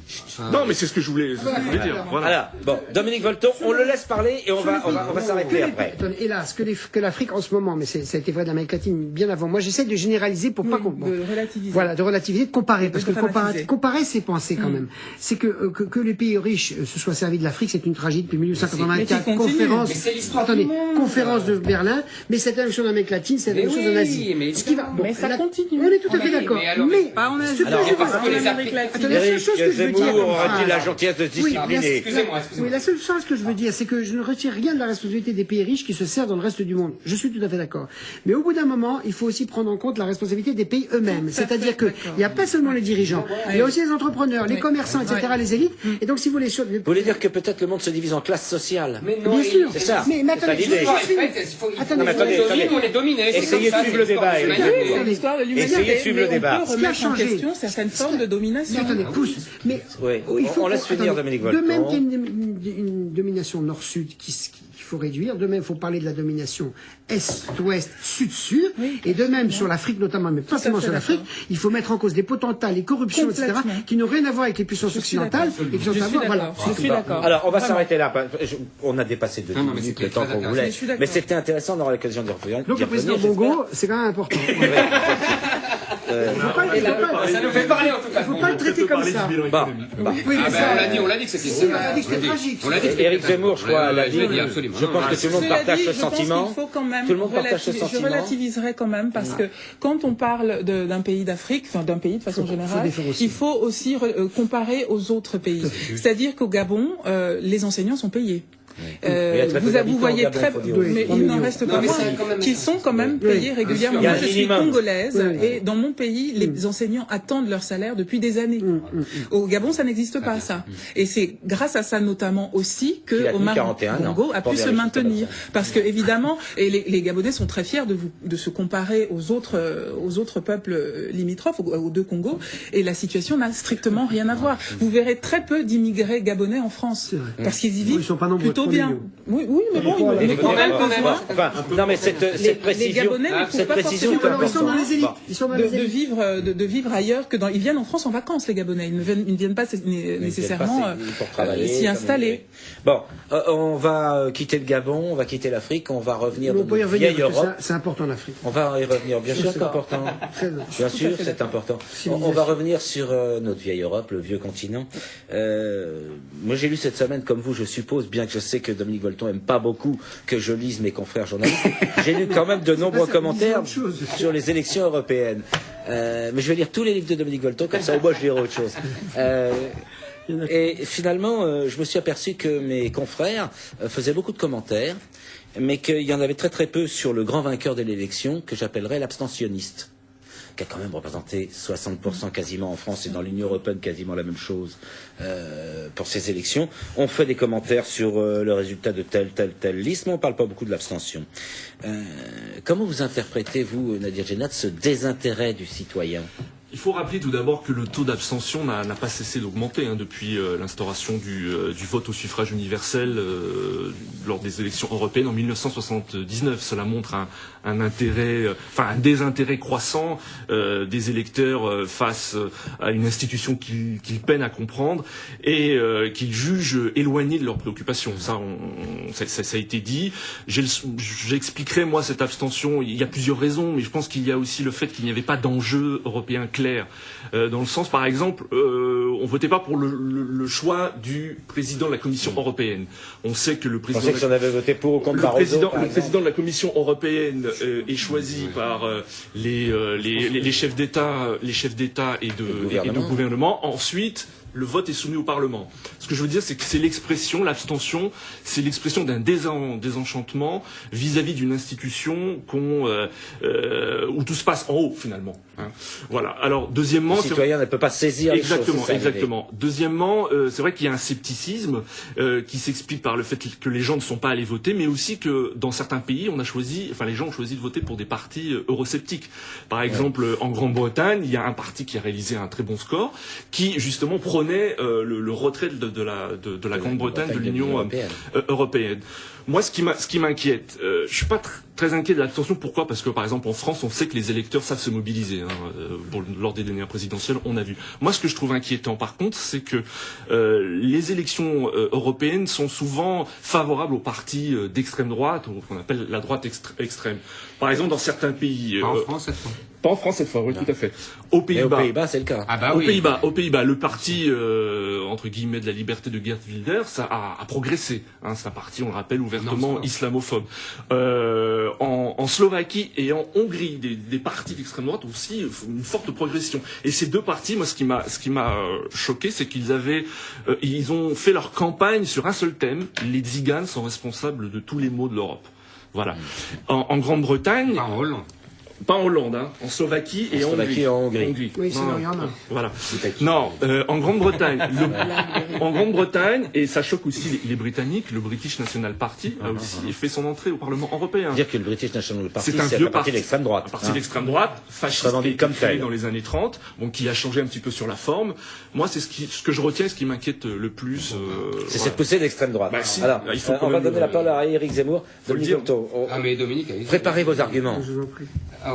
Non, mais c'est ce que je voulais dire. Voilà. Alors, bon, Dominique Volton, on le laisse parler et on va s'arrêter après. Attendez, hélas, que l'Afrique en ce moment, mais ça a été vrai de l'Amérique latine bien avant. Moi, j'essaie de généraliser pour pas qu'on... De relativiser. Voilà, de relativiser, de comparer, parce que dramatiser. comparer, c'est penser quand même. C'est que les pays riches se soient servis de l'Afrique, c'est une tragédie depuis 1884. Mais qui continue. Conférence, Mais c'est l'histoire attendez, du monde. conférence de Berlin, mais c'est la même chose en Amérique latine, c'est la Mais même chose en oui, Asie. mais Ce qui va, mais ça continue. On est tout à fait Oui, d'accord. mais alors, Mais, Pas en Asie, ce que je parce veux que les en Amérique latine. Attendez, la seule Eric chose que je veux dire, Zemmour aurait-il la phrase. gentillesse de se Oui, discipliner? Excusez-moi. Oui, la seule chose que je veux dire, c'est que je ne retire rien de la responsabilité des pays riches qui se servent dans le reste du monde. Je suis tout à fait d'accord. Mais au bout d'un moment, il faut aussi prendre en compte la responsabilité des pays eux-mêmes. C'est-à-dire que il n'y a pas seulement les dirigeants, il y a aussi les entrepreneurs, les commerçants, etc., les élites. Et donc, si vous voulez... Vous voulez dire que peut-être le monde se divise en classes sociales? Mais non, Bien sûr. C'est ça. Mais C'est attendez, ça l'idée. Attendez, mais attendez, On est dominés. Essayez de suivre le débat, Eric. C'est l'histoire de l'humanité. Essayez de suivre le mais débat. on peut Ce qui a remettre en changé. question certaines formes de domination. Attendez, pousse. Mais Oui, il faut on laisse finir Dominique Volton. De même qu'il y a une domination nord-sud qu'il faut réduire, de même il faut parler de la domination est-ouest, sud-sud, et de même sur l'Afrique notamment, mais pas seulement sur l'Afrique, il faut mettre en cause des potentats, les corruptions, etc., Complètement. qui n'ont rien à voir avec les puissances occidentales, et qui sont à voir, voilà. Je suis d'accord. Alors, on va Vraiment. s'arrêter là. On a dépassé de 10 Non, mais minutes c'était le temps très qu'on intéressant. voulait. Je suis d'accord. Mais c'était intéressant, on aura l'occasion d'y revenir. Donc le président Bongo, c'est quand même important. j'espère. Ça nous fait parler en tout cas. Il ne faut pas le traiter comme ça. Bon. Oui, mais ça, On l'a dit que c'était on a dit que c'était tragique. On l'a dit que c'était Éric Zemmour, je crois, l'a dit. je l'ai dit, absolument. Je pense que tout le monde Cela partage dit, ce je pense sentiment. qu'il faut quand même Tout le monde partage ce je sentiment. relativiserai quand même parce que quand on parle d'un pays d'Afrique, enfin d'un pays de façon générale, il faut aussi comparer aux autres pays. C'est-à-dire qu'au Gabon, les enseignants sont payés. Il y a très peu d'habitants Vous voyez au Gabon, très, faut dire. mais il n'en reste pas Non, mais moins c'est quand même- qui sont quand même payés régulièrement. Il y a Moi, un je suis minimum. congolaise et dans mon pays, les enseignants attendent leur salaire depuis des années. Au Gabon, ça n'existe pas ça. Et c'est grâce à ça notamment aussi Il a que tenu Omar 41 ans Bongo a pour pu se vérifier maintenir, comme ça. parce que évidemment, et les Gabonais sont très fiers de se comparer aux autres peuples limitrophes, aux deux Congos, et la situation n'a strictement rien à voir. Vous verrez très peu d'immigrés gabonais en France, parce qu'ils y Ils vivent sont pas nombreux, plutôt 3 bien. millions. Oui, mais bon, mais quand même besoin Enfin, non, mais cette précision, Gabonais ne trouvent cette pas précision est forcément Alors, ils sont dans importante. les élites. Bon. Ils sont dans de les élites. vivre ailleurs que dans. Ils viennent en France en vacances, les Gabonais. Ils ne viennent pas nécessairement pour travailler, s'y comme installer. Bon, on va quitter le Gabon, on va quitter l'Afrique, on va revenir On dans peut y notre revenir, vieille parce que Europe. c'est important en Afrique. On va y revenir, bien sûr, c'est important. Bien sûr, c'est important. On va revenir sur notre vieille Europe, le vieux continent. Moi, j'ai lu cette semaine, comme vous, je suppose, bien que je sais que Dominique Bolton aime pas beaucoup que je lise mes confrères journalistes, j'ai lu quand même de nombreux commentaires sur les élections européennes. Mais je vais lire tous les livres de Dominique Bolton, comme ça au moins je lirai autre chose. Et finalement, je me suis aperçu que mes confrères faisaient beaucoup de commentaires, mais qu'il y en avait très très peu sur le grand vainqueur de l'élection, que j'appellerais l'abstentionniste, qui a quand même représenté 60% quasiment en France et dans l'Union européenne quasiment la même chose pour ces élections. On fait des commentaires sur le résultat de telle liste, mais on ne parle pas beaucoup de l'abstention. Comment vous interprétez, vous, Nadir Djenad, ce désintérêt du citoyen ? Il faut rappeler tout d'abord que le taux d'abstention n'a pas cessé d'augmenter depuis l'instauration du vote au suffrage universel lors des élections européennes en 1979. Cela montre un désintérêt croissant des électeurs face à une institution qu'ils peinent à comprendre et qu'ils jugent éloignée de leurs préoccupations. Ça a été dit. J'expliquerai moi cette abstention. Il y a plusieurs raisons, mais je pense qu'il y a aussi le fait qu'il n'y avait pas d'enjeu européen clair. Dans le sens, par exemple, on votait pas pour le choix du président de la Commission européenne. On sait que le président... On sait qu'on avait voté pour ou contre Barroso, le président de la Commission européenne est choisi par les chefs d'État et de gouvernement. Ensuite, le vote est soumis au Parlement. Ce que je veux dire, c'est que c'est l'expression, l'abstention, c'est l'expression d'un désenchantement vis-à-vis d'une institution où tout se passe en haut, finalement. Voilà. Alors, deuxièmement... Le citoyen ne peut pas saisir les choses. Exactement. Deuxièmement, c'est vrai qu'il y a un scepticisme qui s'explique par le fait que les gens ne sont pas allés voter, mais aussi que dans certains pays, les gens ont choisi de voter pour des partis eurosceptiques. Par exemple, en Grande-Bretagne, il y a un parti qui a réalisé un très bon score, qui justement prônait le retrait de la Grande-Bretagne de l'Union européenne. Moi, ce qui m'inquiète, je suis pas très inquiet de l'abstention. Pourquoi ? Parce que, par exemple, en France, on sait que les électeurs savent se mobiliser. Lors des dernières présidentielles, on a vu. Moi, ce que je trouve inquiétant, par contre, c'est que les élections européennes sont souvent favorables aux partis d'extrême droite, ou qu'on appelle la droite extrême. Par exemple, dans certains pays... Pas en France cette fois. Pas en France cette fois, oui, tout à fait. Aux Pays-Bas, c'est le cas. Ah bah oui. Aux Pays-Bas, le parti entre guillemets de la liberté de Geert Wilders a progressé. C'est un parti, on le rappelle, ouvertement islamophobe. En Slovaquie et en Hongrie, des partis d'extrême droite ont aussi une forte progression. Et ces deux partis, moi, ce qui m'a choqué, c'est ils ont fait leur campagne sur un seul thème. Les Tziganes sont responsables de tous les maux de l'Europe. Voilà. En Grande-Bretagne. Pas en Hollande. Pas en Hollande, en Slovaquie et en Hongrie. Oui, c'est il y en a. Voilà. Non, en Grande-Bretagne, et ça choque aussi les Britanniques, le British National Party a aussi fait son entrée au Parlement européen. Dire que le British National Party, c'est un c'est vieux un parti d'extrême droite. Un parti d'extrême droite, fasciste, qui a été créé dans les années 30, qui a changé un petit peu sur la forme. Moi, c'est ce que je retiens, ce qui m'inquiète le plus. C'est cette poussée d'extrême droite. Alors, on va donner la parole à Éric Zemmour. Mais Dominique a préparez vos arguments. Ah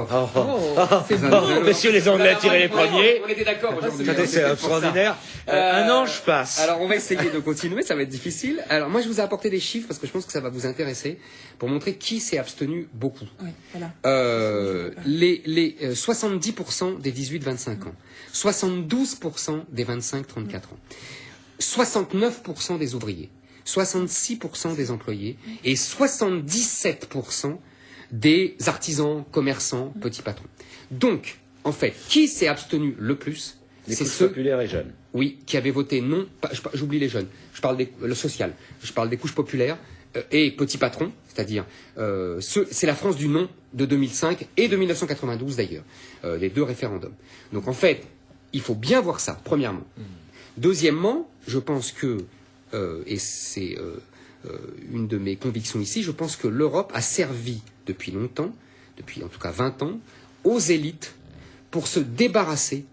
Messieurs les Anglais, tirez les premiers. On était d'accord aujourd'hui. C'est extraordinaire. Un ange passe. Alors on va essayer de continuer, ça va être difficile. Alors moi je vous ai apporté des chiffres parce que je pense que ça va vous intéresser pour montrer qui s'est abstenu beaucoup. Oui, voilà. Les 70% des 18-25 ans, 72% des 25-34 ans, 69% des ouvriers, 66% des employés et 77% des artisans, commerçants, petits patrons. Donc, en fait, qui s'est abstenu le plus? Les C'est couches ceux, populaires et jeunes. oui, qui avaient voté non. J'oublie les jeunes. Je parle le social. Je parle des couches populaires et petits patrons, c'est-à-dire c'est la France du non de 2005 et de 1992 d'ailleurs, les deux référendums. Donc en fait, il faut bien voir ça. Premièrement. Deuxièmement, je pense que et c'est une de mes convictions ici, je pense que l'Europe a servi depuis longtemps, depuis en tout cas 20 ans, aux élites pour se débarrasser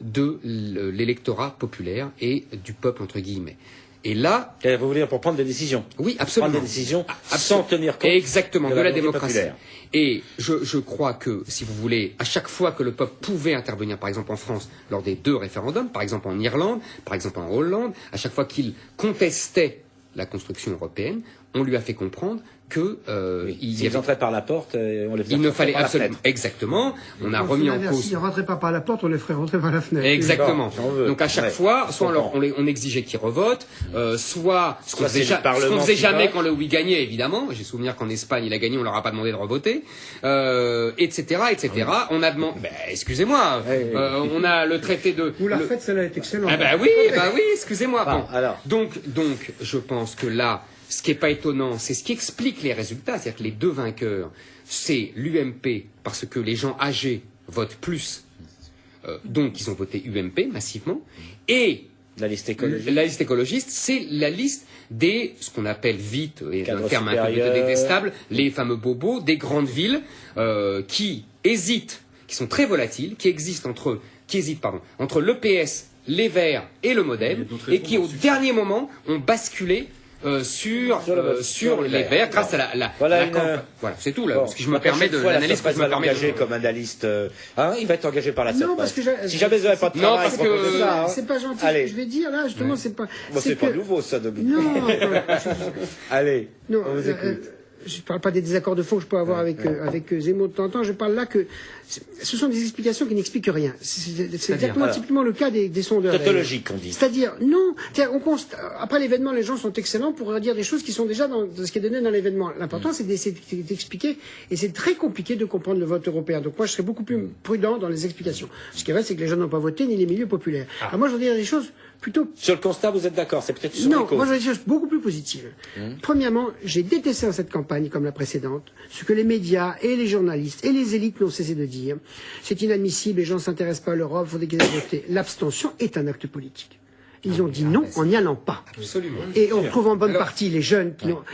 de l'électorat populaire et du peuple, entre guillemets. Et là... Vous voulez dire pour prendre des décisions? Oui, absolument. Prendre des décisions sans tenir compte exactement, de la démocratie. Populaire. Et je crois que, si vous voulez, à chaque fois que le peuple pouvait intervenir, par exemple en France, lors des deux référendums, par exemple en Irlande, par exemple en Hollande, à chaque fois qu'il contestait la construction européenne, on lui a fait comprendre que ils entraient par la porte, on les faisait il ne fallait par la absolument fenêtre. Exactement. On a remis en cause. S'ils ne rentraient pas par la porte, on les ferait rentrer par la fenêtre. Exactement. Si on veut. Donc à chaque Ouais. fois, soit on exigeait qu'ils revotent, soit ce qu'on Soit c'est faisait, le Parlement faisait qui jamais vote. quand le oui gagnait, évidemment. J'ai souvenir qu'en Espagne, il a gagné, on leur a pas demandé de revoter, etc., etc. On a demandé, excusez-moi, on a le traité de. Vous la faites, celle-là est excellente. Ah oui, excusez-moi. Bon, Bon. alors. Donc, je pense que là, ce qui est pas étonnant, c'est ce qui explique les résultats, c'est-à-dire que les deux vainqueurs, c'est l'UMP, parce que les gens âgés votent plus, donc ils ont voté UMP massivement, et La liste écologique. la liste écologiste, c'est la liste des, ce qu'on appelle vite, et un Cadre terme un peu supérieur. détestable, les fameux bobos des grandes villes, qui hésitent, qui sont très volatiles, qui hésitent entre le PS, les Verts et le MoDem, et qui au dernier moment ont basculé sur les Verts grâce à Voilà la campagne. Voilà, c'est tout là. Bon, Parce que je me la permets prochaine de fois, la l'analyse que je Surface me va permets l'engager de. comme analyste. Il va être engagé par la Non, Surface. parce que si jamais vous n'avez pas de Non, travail, parce pour que proposer ça, hein. c'est pas gentil. Allez. Je vais dire là, justement, c'est pas. Bon, c'est pas que- nouveau ça, Dominique. Non, Allez, non. on vous écoute. Je ne parle pas des désaccords de fond que je peux avoir avec Zemmour de temps en temps. Je parle là que ce sont des explications qui n'expliquent rien. C'est exactement alors, typiquement le cas des sondeurs. tautologique, on dit. C'est-à-dire, non. C'est-à-dire, après l'événement, les gens sont excellents pour dire des choses qui sont déjà dans ce qui est donné dans l'événement. L'important, c'est d'expliquer, et c'est très compliqué de comprendre le vote européen. Donc moi, je serais beaucoup plus prudent dans les explications. Ce qui est vrai, c'est que les gens n'ont pas voté, ni les milieux populaires. Alors moi, je veux dire des choses plutôt. Sur le constat, vous êtes d'accord? C'est peut-être sur Non, les causes. moi je veux dire des choses beaucoup plus positives. Premièrement, j'ai détesté dans cette campagne, comme la précédente, ce que les médias et les journalistes et les élites n'ont cessé de dire. C'est inadmissible, les gens ne s'intéressent pas à l'Europe, il faut qu'ils aient voté. L'abstention est un acte politique. Ils ont dit non en n'y allant pas. Absolument. Et on trouve en bonne partie les jeunes,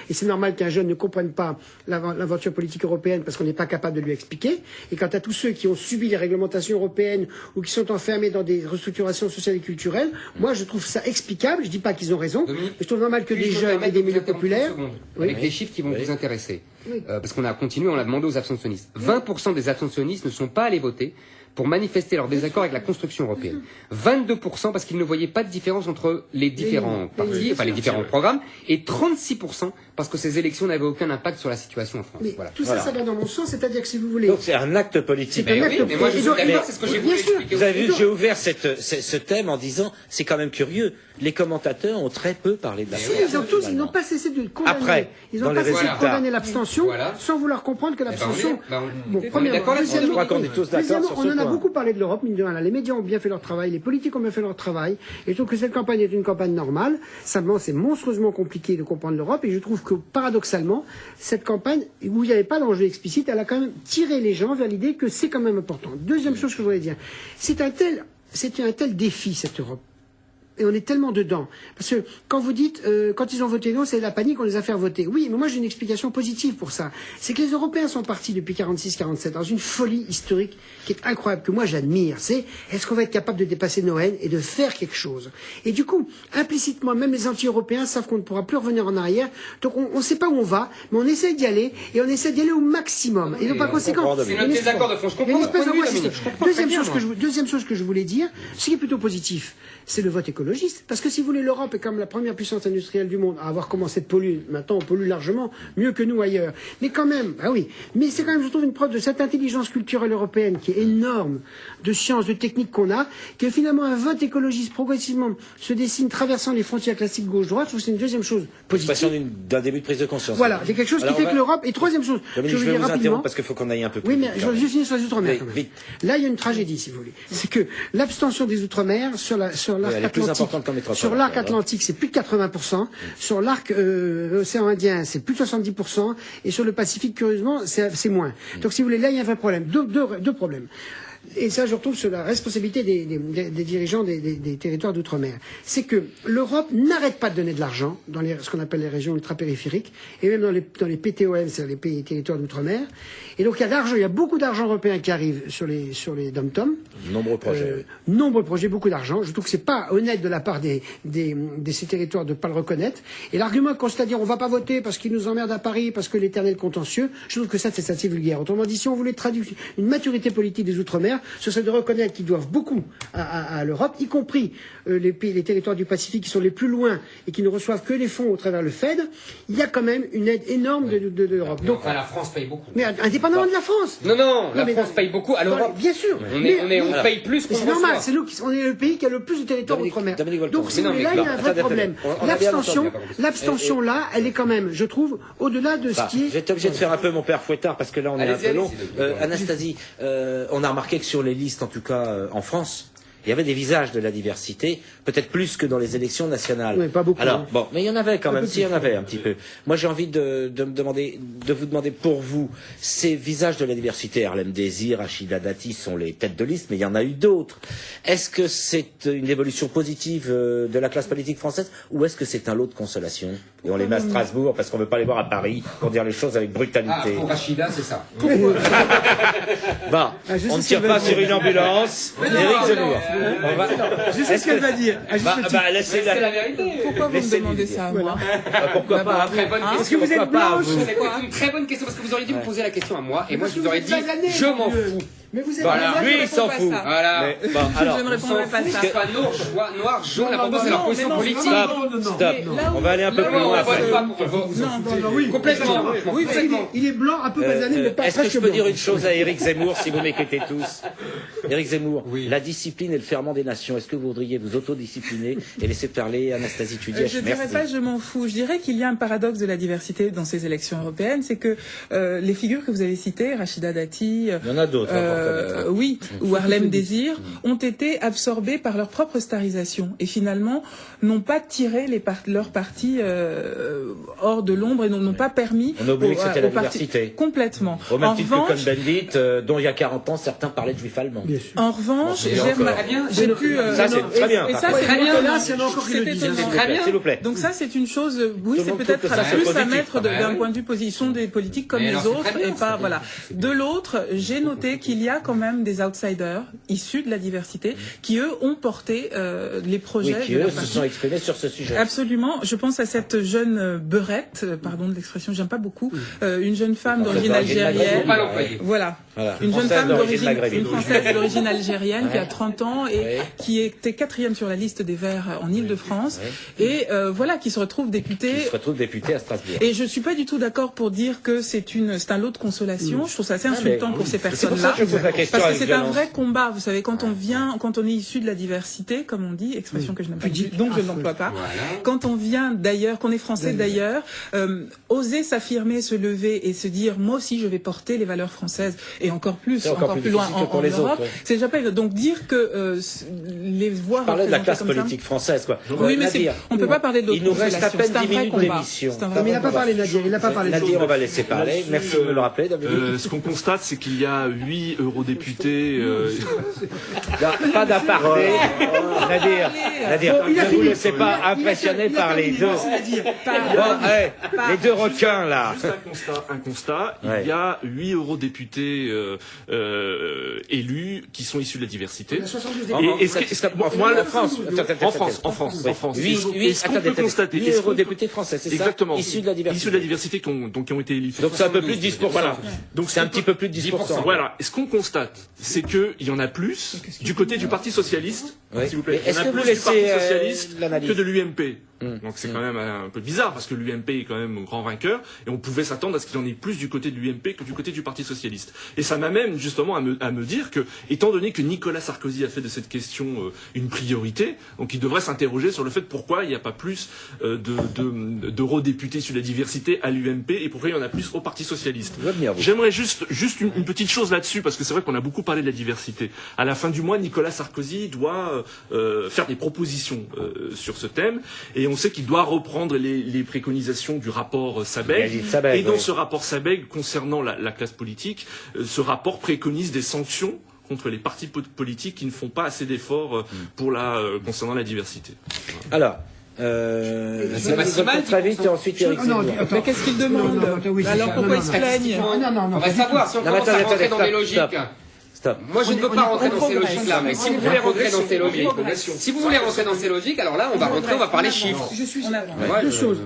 et c'est normal qu'un jeune ne comprenne pas l'aventure politique européenne parce qu'on n'est pas capable de lui expliquer. Et quant à tous ceux qui ont subi les réglementations européennes ou qui sont enfermés dans des restructurations sociales et culturelles, moi je trouve ça explicable. Je dis pas qu'ils ont raison, Dominique, mais je trouve normal que Puis, des je me jeunes permets et de des vous milieux interrompre populaires. 30 secondes, Oui. avec des chiffres qui vont vous intéresser. Oui. Parce qu'on a continué, on a demandé aux abstentionnistes. 20% des abstentionnistes ne sont pas allés voter pour manifester leur désaccord avec la construction européenne. 22% parce qu'ils ne voyaient pas de différence entre les différents partis, enfin les différents programmes, et 36% parce que ces élections n'avaient aucun impact sur la situation en France. Mais Voilà. tout ça, ça va dans mon sens, c'est-à-dire que si vous voulez. Donc c'est un acte politique. C'est un acte mais moi je et suis donc- d'accord, c'est ce que j'ai bien voulu sûr. expliquer. Vous avez vu, donc- j'ai ouvert ce thème en disant, c'est quand même curieux. Les commentateurs ont très peu parlé de la Si, ils n'ont pas cessé de condamner. Après, ils dans n'ont pas les cessé de résultats. condamner l'abstention Voilà. sans vouloir comprendre que l'abstention. on est Bon, d'accord premièrement, là-dessus. deuxièmement, Je crois qu'on est tous d'accord deuxièmement, sur on ce en a point. beaucoup parlé de l'Europe, mine de rien. Les médias ont bien fait leur travail, les politiques ont bien fait leur travail. Et je trouve que cette campagne est une campagne normale. Simplement, c'est monstrueusement compliqué de comprendre l'Europe. Et je trouve que, paradoxalement, cette campagne, où il n'y avait pas d'enjeu explicite, elle a quand même tiré les gens vers l'idée que c'est quand même important. Deuxième chose que je voudrais dire, c'est un tel défi, cette Europe. et on est tellement dedans. Parce que quand vous dites, quand ils ont voté non, c'est la panique, on les a fait voter. Oui, mais moi j'ai une explication positive pour ça. C'est que les Européens sont partis depuis 46-47 dans une folie historique qui est incroyable, que moi j'admire. C'est, est-ce qu'on va être capable de dépasser Noël et de faire quelque chose? Et du coup, implicitement, même les anti-européens savent qu'on ne pourra plus revenir en arrière. Donc on ne sait pas où on va, mais on essaie d'y aller, et on essaie d'y aller au maximum. Et donc par conséquent, C'est notre désaccord de fond. Je comprends votre point de vue, Dominique. Je comprends très bien, moi. Deuxième chose que je voulais dire, ce qui est plutôt positif, c'est le vote écologiste. Parce que si vous voulez, l'Europe est comme la première puissance industrielle du monde à avoir commencé de polluer. Maintenant, on pollue largement, mieux que nous ailleurs. Mais quand même, ah oui, mais c'est quand même, je trouve, une preuve de cette intelligence culturelle européenne qui est énorme, de sciences, de techniques qu'on a, que finalement un vote écologiste progressivement se dessine traversant les frontières classiques gauche-droite. Je trouve que c'est une deuxième chose positive. L'expression d'un début de prise de conscience. Voilà, c'est quelque chose qui fait que l'Europe. Et troisième chose, Dominique, je vais vous interrompre parce qu'il faut qu'on aille un peu plus vite. Oui, mais je vais finir sur les Outre-mer. quand même. Là, il y a une tragédie, si vous voulez. C'est que l'abstention des Outre-mer sur l'arc Atlantique, sur l'arc Atlantique, c'est plus de 80%. Sur l'arc océan Indien, c'est plus de 70%. Et sur le Pacifique, curieusement, c'est moins. Donc, si vous voulez, là, il y a un vrai problème. Deux problèmes. Et ça, je retrouve sur la responsabilité des dirigeants des territoires d'outre-mer. C'est que l'Europe n'arrête pas de donner de l'argent dans ce qu'on appelle les régions ultra-périphériques, et même dans les PTOM, c'est-à-dire les pays territoires d'outre-mer. Et donc, il y a beaucoup d'argent européen qui arrive sur les dom-toms. Nombreux projets, beaucoup d'argent. Je trouve que c'est pas honnête de la part de ces territoires de pas le reconnaître. Et l'argument consiste à dire on va pas voter parce qu'ils nous emmerdent à Paris, parce que l'éternel contentieux, je trouve que ça, c'est assez vulgaire. Autrement dit, si on voulait traduire une maturité politique des outre-mer, ce serait de reconnaître qu'ils doivent beaucoup à l'Europe, y compris les territoires du Pacifique qui sont les plus loin et qui ne reçoivent que les fonds au travers le Fed. Il y a quand même une aide énorme de l'Europe. Donc, la France paye beaucoup. Mais indépendamment de la France. Non, la France paye beaucoup à l'Europe. Bien sûr. On paye plus qu'on c'est normal, on est le pays qui a le plus de territoires outre-mer. Donc si vous voulez, là, il y a un vrai problème. L'abstention là, elle est quand même, je trouve, au-delà de ce qui est... J'étais obligé de faire un peu mon père fouettard parce que là on est un peu long. Anastasie, on a remarqué que sur les listes, en tout cas en France, il y avait des visages de la diversité, peut-être plus que dans les élections nationales. Oui, pas beaucoup. Alors, bon, mais il y en avait quand même, s'il y en avait un petit peu. Moi, j'ai envie de vous demander pour vous, ces visages de la diversité, Harlem Désir, Rachida Dati sont les têtes de liste, mais il y en a eu d'autres. Est-ce que c'est une évolution positive de la classe politique française, ou est-ce que c'est un lot de consolation? Et on les met à Strasbourg parce qu'on ne veut pas les voir à Paris pour dire les choses avec brutalité. Pour Rachida, c'est ça. Bah, on ne tire pas sur une ambulance. Éric Zemmour. Je sais ce qu'elle va dire. Laissez la vérité. Pourquoi vous me demandez ça à moi? Pourquoi pas? Très bonne question. Est-ce que vous êtes blanche? C'était une très bonne question parce que vous auriez dû me poser la question à moi et moi je vous aurais dit je m'en fous. Mais vous êtes Voilà, lui il s'en fout. Voilà. Je ne répondrai pas ça. Soit noir, jaune, l'important c'est leur position politique. Stop. On va aller un peu plus loin. Complètement. Il est blanc, un peu basané, mais pas Est-ce que presque je peux blanc. dire une chose à Éric Zemmour, si vous m'écoutez tous? Éric Zemmour, la discipline est le ferment des nations. Est-ce que vous voudriez vous autodiscipliner et laisser parler Anastasie Tudièche? Je ne dirais pas je m'en fous. Je dirais qu'il y a un paradoxe de la diversité dans ces élections européennes, c'est que les figures que vous avez citées, Rachida Dati, il y en a d'autres. oui, ou Harlem Désir, ont été absorbés par leur propre starisation et finalement n'ont pas tiré leur parti hors de l'ombre et n'ont pas permis On a oublié que c'était la parti diversité. Complètement. Au même En titre revanche, que Cohn-Bendit, dont il y a 40 ans, certains parlaient de juifs allemands. En revanche, j'ai pu... Ça, c'est très bien. Et ça, c'est Très bien. étonnant. S'il y en a encore qui le C'est disent. étonnant. Très bien. S'il vous plaît. Donc ça, c'est une chose, oui, Tout le c'est monde peut-être trouve que ça, c'est plus à positif. mettre d'un point de vue positif. Ils sont des politiques comme les autres et pas, voilà. De l'autre, j'ai noté qu'il y a quand même des outsiders issus de la diversité qui, eux, ont porté les projets. Oui, qui, eux, se sont exprimés sur ce sujet. Absolument. Je pense à cette jeune beurette, pardon de l'expression, j'aime pas beaucoup, une jeune femme d'origine algérienne. Voilà. Une jeune femme une Française d'origine algérienne qui a 30 ans et qui était 4e sur la liste des Verts en Île-de-France et voilà, qui se retrouve députée. Qui se retrouve députée à Strasbourg. Et je suis pas du tout d'accord pour dire que c'est un lot de consolation. Je trouve ça assez insultant pour ces personnes-là. Parce que c'est un vrai combat. Vous savez, quand on est issu de la diversité, comme on dit, expression que je n'aime pas, donc je n'emploie pas. Quand on vient d'ailleurs, qu'on est français d'ailleurs, oser s'affirmer, se lever et se dire, moi aussi, je vais porter les valeurs françaises et encore plus loin en Europe, C'est déjà pas donc dire que les voix Je parlais de la classe représentées comme politique française, quoi. Oui, mais Nadir, on peut pas parler d'autres il nous reste à peine constellations. 10 minutes C'est un vrai combat. d'émission. C'est un vrai Non, mais il n'a combat. pas parlé, Nadir. Il n'a pas parlé. Nadir, on va laisser parler. Merci de me le rappeler, Dominique. Ce qu'on constate, c'est qu'il y a 8 eurodéputés. Non, pas d'aparté. Nadir, Bon, il a ne vous fini. laissez pas impressionner par les deux. Bon, les deux requins, là. Juste un constat. Ouais. Il y a 8 eurodéputés élus qui sont issus de la diversité. Il y a 72 Moi, la France. En France. Est-ce qu'on peut constater 8 eurodéputés français, c'est ça? Exactement. Issus de la diversité. Issus de la diversité qui ont été élus. Donc c'est un peu plus de 10%. Voilà. Donc C'est un petit peu plus de 10%. Voilà. Et ce qu'on constate, c'est qu'il y en a plus du côté du Parti socialiste, Oui. s'il vous plaît. Mais Il y en est-ce a que vous plus du Parti laissez, socialiste l'analyse que de l'UMP. Donc c'est quand même un peu bizarre parce que l'UMP est quand même grand vainqueur et on pouvait s'attendre à ce qu'il en ait plus du côté de l'UMP que du côté du Parti socialiste. Et ça m'amène justement à me dire que, étant donné que Nicolas Sarkozy a fait de cette question une priorité, donc il devrait s'interroger sur le fait pourquoi il n'y a pas plus d'eurodéputés sur la diversité à l'UMP et pourquoi il y en a plus au Parti socialiste. J'aimerais juste une petite chose là-dessus parce que c'est vrai qu'on a beaucoup parlé de la diversité. À la fin du mois, Nicolas Sarkozy doit faire des propositions sur ce thème et on sait qu'il doit reprendre les préconisations du rapport Sabeg. Et dans ce rapport Sabeg, concernant la classe politique, ce rapport préconise des sanctions contre les partis politiques qui ne font pas assez d'efforts concernant la diversité. Alors, C'est pas si mal, très vite et ensuite Eric Zemmour. Mais qu'est-ce qu'il demande? Alors pourquoi il se plaignent? On va savoir si on commence à rentrer dans des logiques. Stop. Moi, je ne veux pas rentrer dans ces logiques-là, mais si vous voulez rentrer dans ces logiques, alors là, on va parler chiffres. Je suis en avant. Ouais, Deux choses.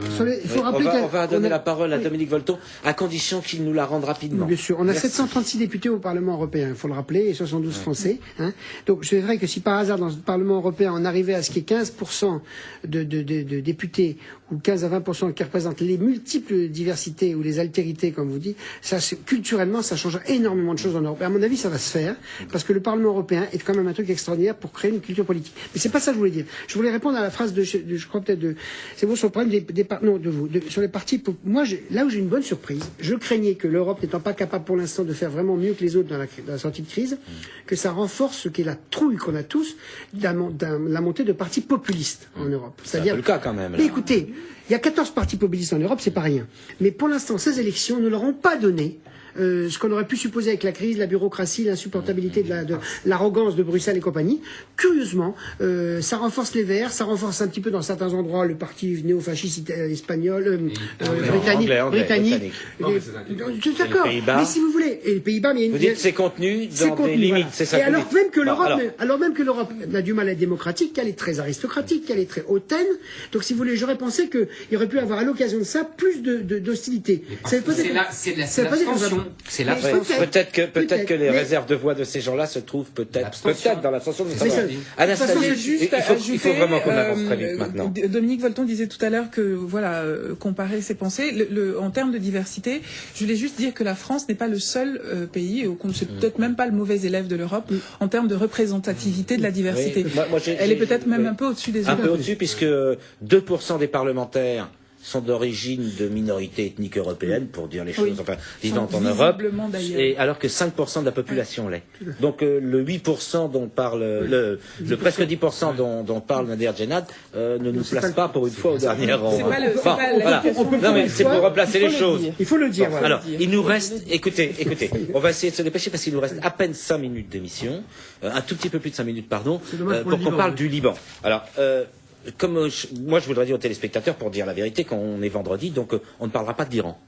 Il faut rappeler On va donner la parole à Dominique Volton, à condition qu'il nous la rende rapidement. Bien sûr, on a 736 députés au Parlement européen, il faut le rappeler, et 72 Français. Donc c'est vrai que si par hasard dans le Parlement européen on arrivait à ce qu'il y ait 15% de députés ou 15 à 20% qui représentent les multiples diversités ou les altérités, comme vous dites, culturellement ça change énormément de choses en Europe. Et à mon avis ça va se faire, parce que le Parlement européen est quand même un truc extraordinaire pour créer une culture politique. Mais c'est pas ça que je voulais dire. Je voulais répondre à la phrase je crois peut-être c'est vous sur le problème sur les partis. Moi, là où j'ai une bonne surprise, je craignais que l'Europe n'étant pas capable pour l'instant de faire vraiment mieux que les autres dans la sortie de crise, que ça renforce ce qu'est la trouille qu'on a tous, la montée de partis populistes en Europe. C'est le cas quand même. Là. Mais écoutez, il y a 14 partis populistes en Europe, c'est pas rien. Mais pour l'instant, ces élections ne leur ont pas donné ce qu'on aurait pu supposer avec la crise, la bureaucratie, l'insupportabilité de l'arrogance de Bruxelles et compagnie. Curieusement, ça renforce les Verts, ça renforce un petit peu dans certains endroits le parti néo-fasciste espagnol, britannique. D'accord. Mais si vous voulez, et les Pays-Bas, mais vous dites c'est contenu dans des limites, c'est ça. Et alors même que l'Europe a du mal à être démocratique, qu'elle est très aristocratique, qu'elle est très hautaine. Donc si vous voulez, j'aurais pensé qu'il aurait pu avoir à l'occasion de ça plus d'hostilité. C'est l'abstention. C'est l'abstention. Peut-être que les réserves de voix de ces gens-là se trouvent peut-être dans l'abstention. Anastasie, il faut vraiment qu'on avance très vite maintenant. Dominique Volton disait tout à l'heure que comparer ses pensées. En termes de diversité, je voulais juste dire que la France n'est pas le seul pays, c'est peut-être même pas le mauvais élève de l'Europe en termes de représentativité de la diversité. Elle est peut-être même un peu au-dessus des autres. Un peu au-dessus, puisque 2% des parlementaires sont d'origine de minorités ethniques européennes, pour dire les choses, vivant en Europe, et alors que 5% de la population l'est. Donc le 8% dont parle, le presque 10% dont parle Nadir Djenad ne nous place pas pour une fois au dernier rang. Non mais c'est pour replacer les choses. Il faut le dire. Alors, il nous reste, écoutez, on va essayer de se dépêcher parce qu'il nous reste à peine 5 minutes d'émission, un tout petit peu plus de 5 minutes, pardon, pour qu'on parle du Liban. Alors, moi je voudrais dire aux téléspectateurs, pour dire la vérité, qu'on est vendredi, donc on ne parlera pas d'Iran.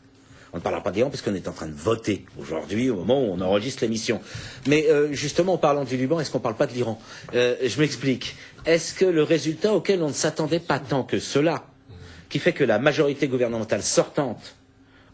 On ne parlera pas d'Iran parce qu'on est en train de voter aujourd'hui, au moment où on enregistre l'émission. Mais justement, en parlant du Liban, est-ce qu'on ne parle pas de l'Iran? Je m'explique. Est-ce que le résultat auquel on ne s'attendait pas tant que cela, qui fait que la majorité gouvernementale sortante,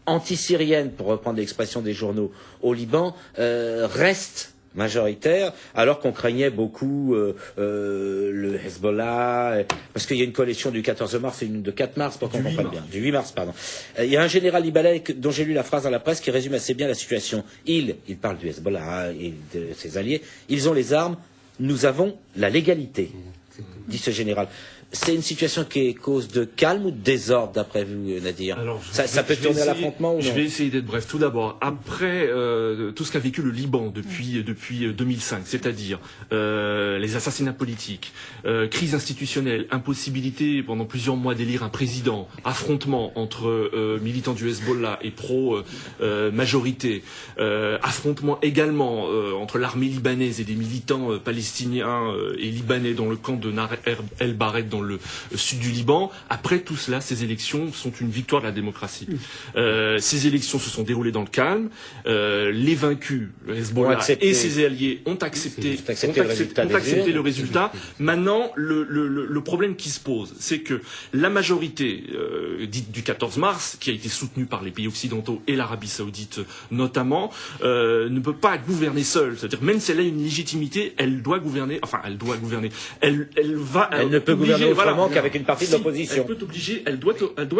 anti-syrienne, pour reprendre l'expression des journaux, au Liban, reste majoritaire, alors qu'on craignait beaucoup le Hezbollah, parce qu'il y a une coalition du 14 mars et une de 4 mars, pour qu'on comprenne bien. Du 8 mars, pardon. Il y a un général libanais dont j'ai lu la phrase dans la presse qui résume assez bien la situation. Il parle du Hezbollah et de ses alliés, ils ont les armes, nous avons la légalité, dit ce général. c'est une situation qui est cause de calme ou de désordre, d'après vous, Nadir? Alors, ça peut tourner à l'affrontement ou non? Je vais essayer d'être bref. Tout d'abord, après tout ce qu'a vécu le Liban depuis 2005, c'est-à-dire les assassinats politiques, crise institutionnelle, impossibilité pendant plusieurs mois d'élire un président, affrontement entre militants du Hezbollah et pro-majorité, affrontement également entre l'armée libanaise et des militants palestiniens et libanais dans le camp de Nar el-Bared dans le sud du Liban. Après tout cela, ces élections sont une victoire de la démocratie. Ces élections se sont déroulées dans le calme. Les vaincus, le Hezbollah et ses alliés, ont accepté le résultat. Maintenant, le problème qui se pose, c'est que la majorité dite du 14 mars, qui a été soutenue par les pays occidentaux et l'Arabie Saoudite notamment, ne peut pas gouverner seule. C'est-à-dire, même si elle a une légitimité, elle doit gouverner. Enfin, elle doit gouverner. Elle ne peut gouverner autrement qu'avec une partie de l'opposition. Elle peut obliger, elle doit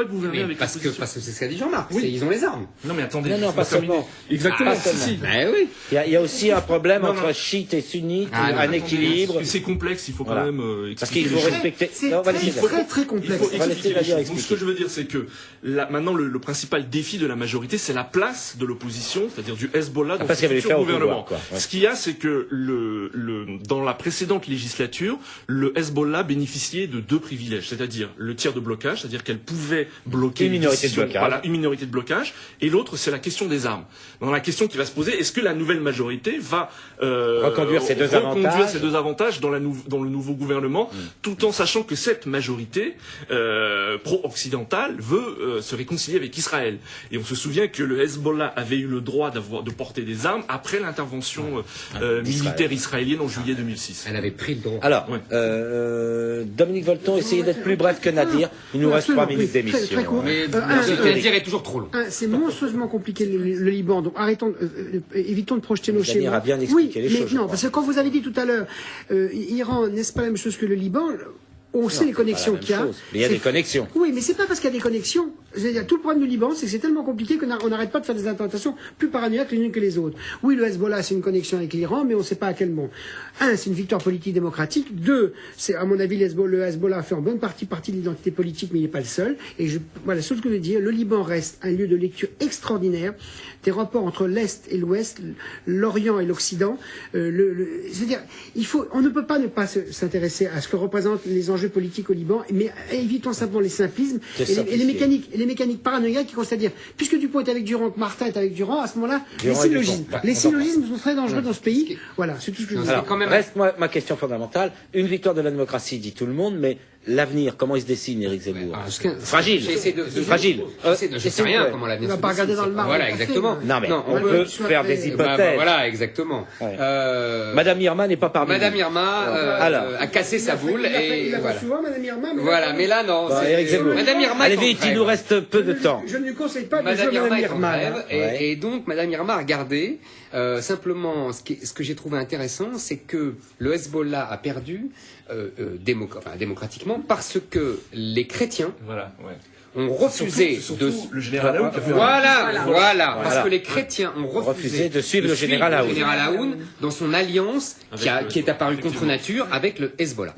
gouverner avec l'opposition. Parce que c'est ce qu'a dit Jean-Marc. Oui. Ils ont les armes. Non mais attendez. Non, pas seulement. Exactement. Si. Oui. Il y a aussi un problème entre chiites et sunnites, un équilibre. C'est complexe, il faut quand même expliquer. Parce qu'il faut respecter. C'est très complexe. Il faut expliquer les choses. Donc, ce que je veux dire, c'est que maintenant le principal défi de la majorité, c'est la place de l'opposition, c'est-à-dire du Hezbollah dans le futur gouvernement. Ce qu'il y a, c'est que dans la précédente législature, le Hezbollah bénéficiait de deux privilèges, c'est-à-dire le tiers de blocage, c'est-à-dire qu'elle pouvait bloquer une minorité de blocage. Voilà, une minorité de blocage, et l'autre, c'est la question des armes. Dans la question qui va se poser, est-ce que la nouvelle majorité va reconduire ces deux avantages dans le nouveau gouvernement, tout en sachant que cette majorité pro-occidentale veut se réconcilier avec Israël. Et on se souvient que le Hezbollah avait eu le droit de porter des armes après l'intervention militaire israélienne en juillet 2006. Elle avait pris le droit. Alors, Dominique Volton, essayez d'être plus bref que Nadir. Il nous reste 3 minutes d'émission. Très court. Mais Nadir est toujours trop long. C'est monstrueusement compliqué le Liban, donc évitons de projeter nos Nadir schémas. a bien expliqué les choses. Non, parce que quand vous avez dit tout à l'heure, Iran, n'est-ce pas la même chose que le Liban? On sait les connexions qu'il y a. Mais il y a des connexions. Oui, mais c'est pas parce qu'il y a des connexions. Tout le problème du Liban, c'est que c'est tellement compliqué qu'on n'arrête pas de faire des intentations plus paranoïaques les unes que les autres. Oui, le Hezbollah, c'est une connexion avec l'Iran, mais on ne sait pas à quel moment. Un, c'est une victoire politique démocratique. Deux, c'est, à mon avis, le Hezbollah fait en bonne partie de l'identité politique, mais il n'est pas le seul. Et voilà, ce que je veux dire, le Liban reste un lieu de lecture extraordinaire des rapports entre l'Est et l'Ouest, l'Orient et l'Occident. C'est-à-dire, on ne peut pas ne pas s'intéresser à ce que représentent les enjeux politiques au Liban, mais évitons simplement les simplismes et les mécaniques paranoïaques qui consistent à dire, puisque Dupont est avec Durand, que Martin est avec Durand, à ce moment-là, les syllogismes sont très dangereux dans ce pays. Voilà, c'est tout ce que je veux dire. Reste ma question fondamentale. Une victoire de la démocratie, dit tout le monde, mais l'avenir, comment il se dessine, Éric Zemmour? Fragile. Fragile. Je sais rien comment l'avenir se dessine. On va pas regarder dans le marbre. Voilà, exactement. Non, mais on peut faire des hypothèses. Voilà, exactement. Madame Irma n'est pas parmi nous. Madame Irma a cassé sa boule et il l'a voilà. fait souvent, Madame Irma. Voilà, mais là non. Éric Zemmour. Madame Irma. Allez vite, il nous reste peu de temps. Je ne lui conseille pas de Madame jouer Madame Irma est en Irma. grève, et donc Madame Irma a regardé. Simplement, ce que j'ai trouvé intéressant, c'est que le Hezbollah a perdu démocratiquement parce que les chrétiens ont refusé le général Aoun. Parce que les chrétiens ont refusé de suivre le général Aoun dans son alliance qui est apparue contre nature avec le Hezbollah.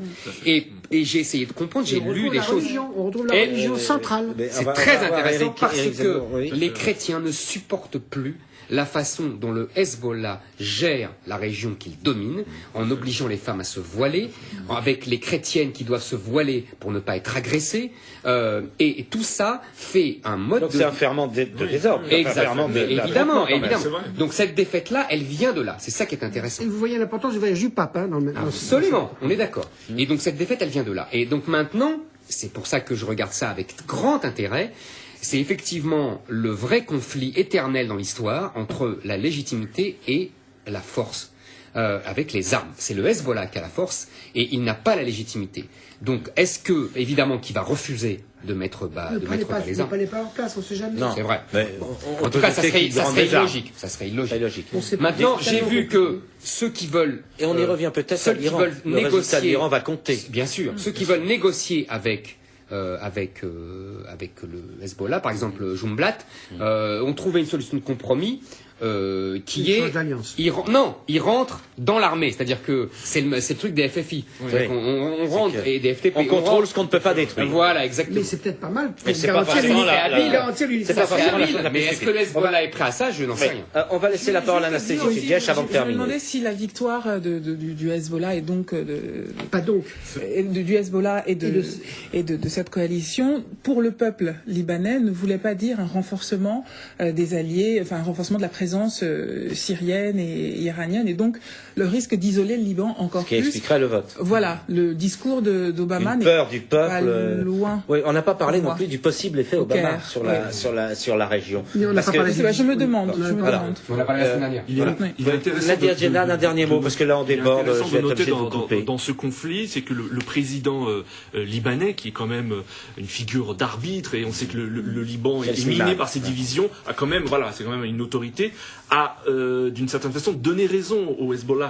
Et j'ai essayé de comprendre, j'ai lu des choses. On retrouve la religion centrale. C'est très intéressant parce que les chrétiens ne supportent plus la façon dont le Hezbollah gère la région qu'il domine, en obligeant les femmes à se voiler, avec les chrétiennes qui doivent se voiler pour ne pas être agressées, et tout ça fait un mode Donc c'est un ferment de désordre. Exactement, évidemment. Donc cette défaite-là, elle vient de là. C'est ça qui est intéressant. Et vous voyez l'importance du voyage du pape. Absolument, on est d'accord. Et donc cette défaite, elle vient de là. Et donc maintenant, c'est pour ça que je regarde ça avec grand intérêt. C'est effectivement le vrai conflit éternel dans l'histoire entre la légitimité et la force, avec les armes. C'est le Hezbollah qui a la force et il n'a pas la légitimité. Donc, est-ce que, évidemment, qu'il va refuser de mettre les armes? Ne pas en place, on ne sait jamais. Non, c'est vrai. En tout cas, ça serait illogique. Ça serait illogique. Maintenant, j'ai vu que ceux qui veulent... Et on y revient peut-être à l'Iran. Le résultat de l'Iran va compter. Bien sûr. Ceux qui veulent négocier avec avec le Hezbollah, par exemple Jumblat, ont trouvé une solution de compromis. Qui est, il rentre dans l'armée, c'est-à-dire que c'est le truc des FFI. Oui. On rentre et des FTP. On contrôle ce qu'on ne peut pas détruire. Voilà, exactement. Mais c'est peut-être pas mal pour Mais c'est pas forcément garantir c'est pas forcément la chose la plus mais est-ce que le Hezbollah est prêt à ça? Je n'en sais rien. On va laisser la parole à Anastasia Fidiesh avant de Je me terminer. demandais si la victoire du Hezbollah et donc Pas donc. du Hezbollah et de cette coalition pour le peuple libanais ne voulait pas dire un renforcement des alliés, enfin un renforcement de la présence syrienne et iranienne, et donc le risque d'isoler le Liban encore Ce qui plus. expliquerait le vote. Voilà, le discours d'Obama Une n'est peur du pas peuple. loin. Oui, on n'a pas parlé Pour non moi. plus du possible effet Au Obama Caire, sur la région. Mais on n'a Parce pas que- parlé Je sais pas, je me demande. Voilà. On l'a parlé la semaine dernière. Il est intéressant Nadia Djenad, un dernier mot, parce que là on il est déborde, intéressant je de vais être noter obligé de vous couper. dans ce conflit, c'est que le président libanais, qui est quand même une figure d'arbitre, et on sait que le Liban est Hezbollah. miné par ses divisions, a quand même, voilà, c'est quand même une autorité, a d'une certaine façon donné raison au Hezbollah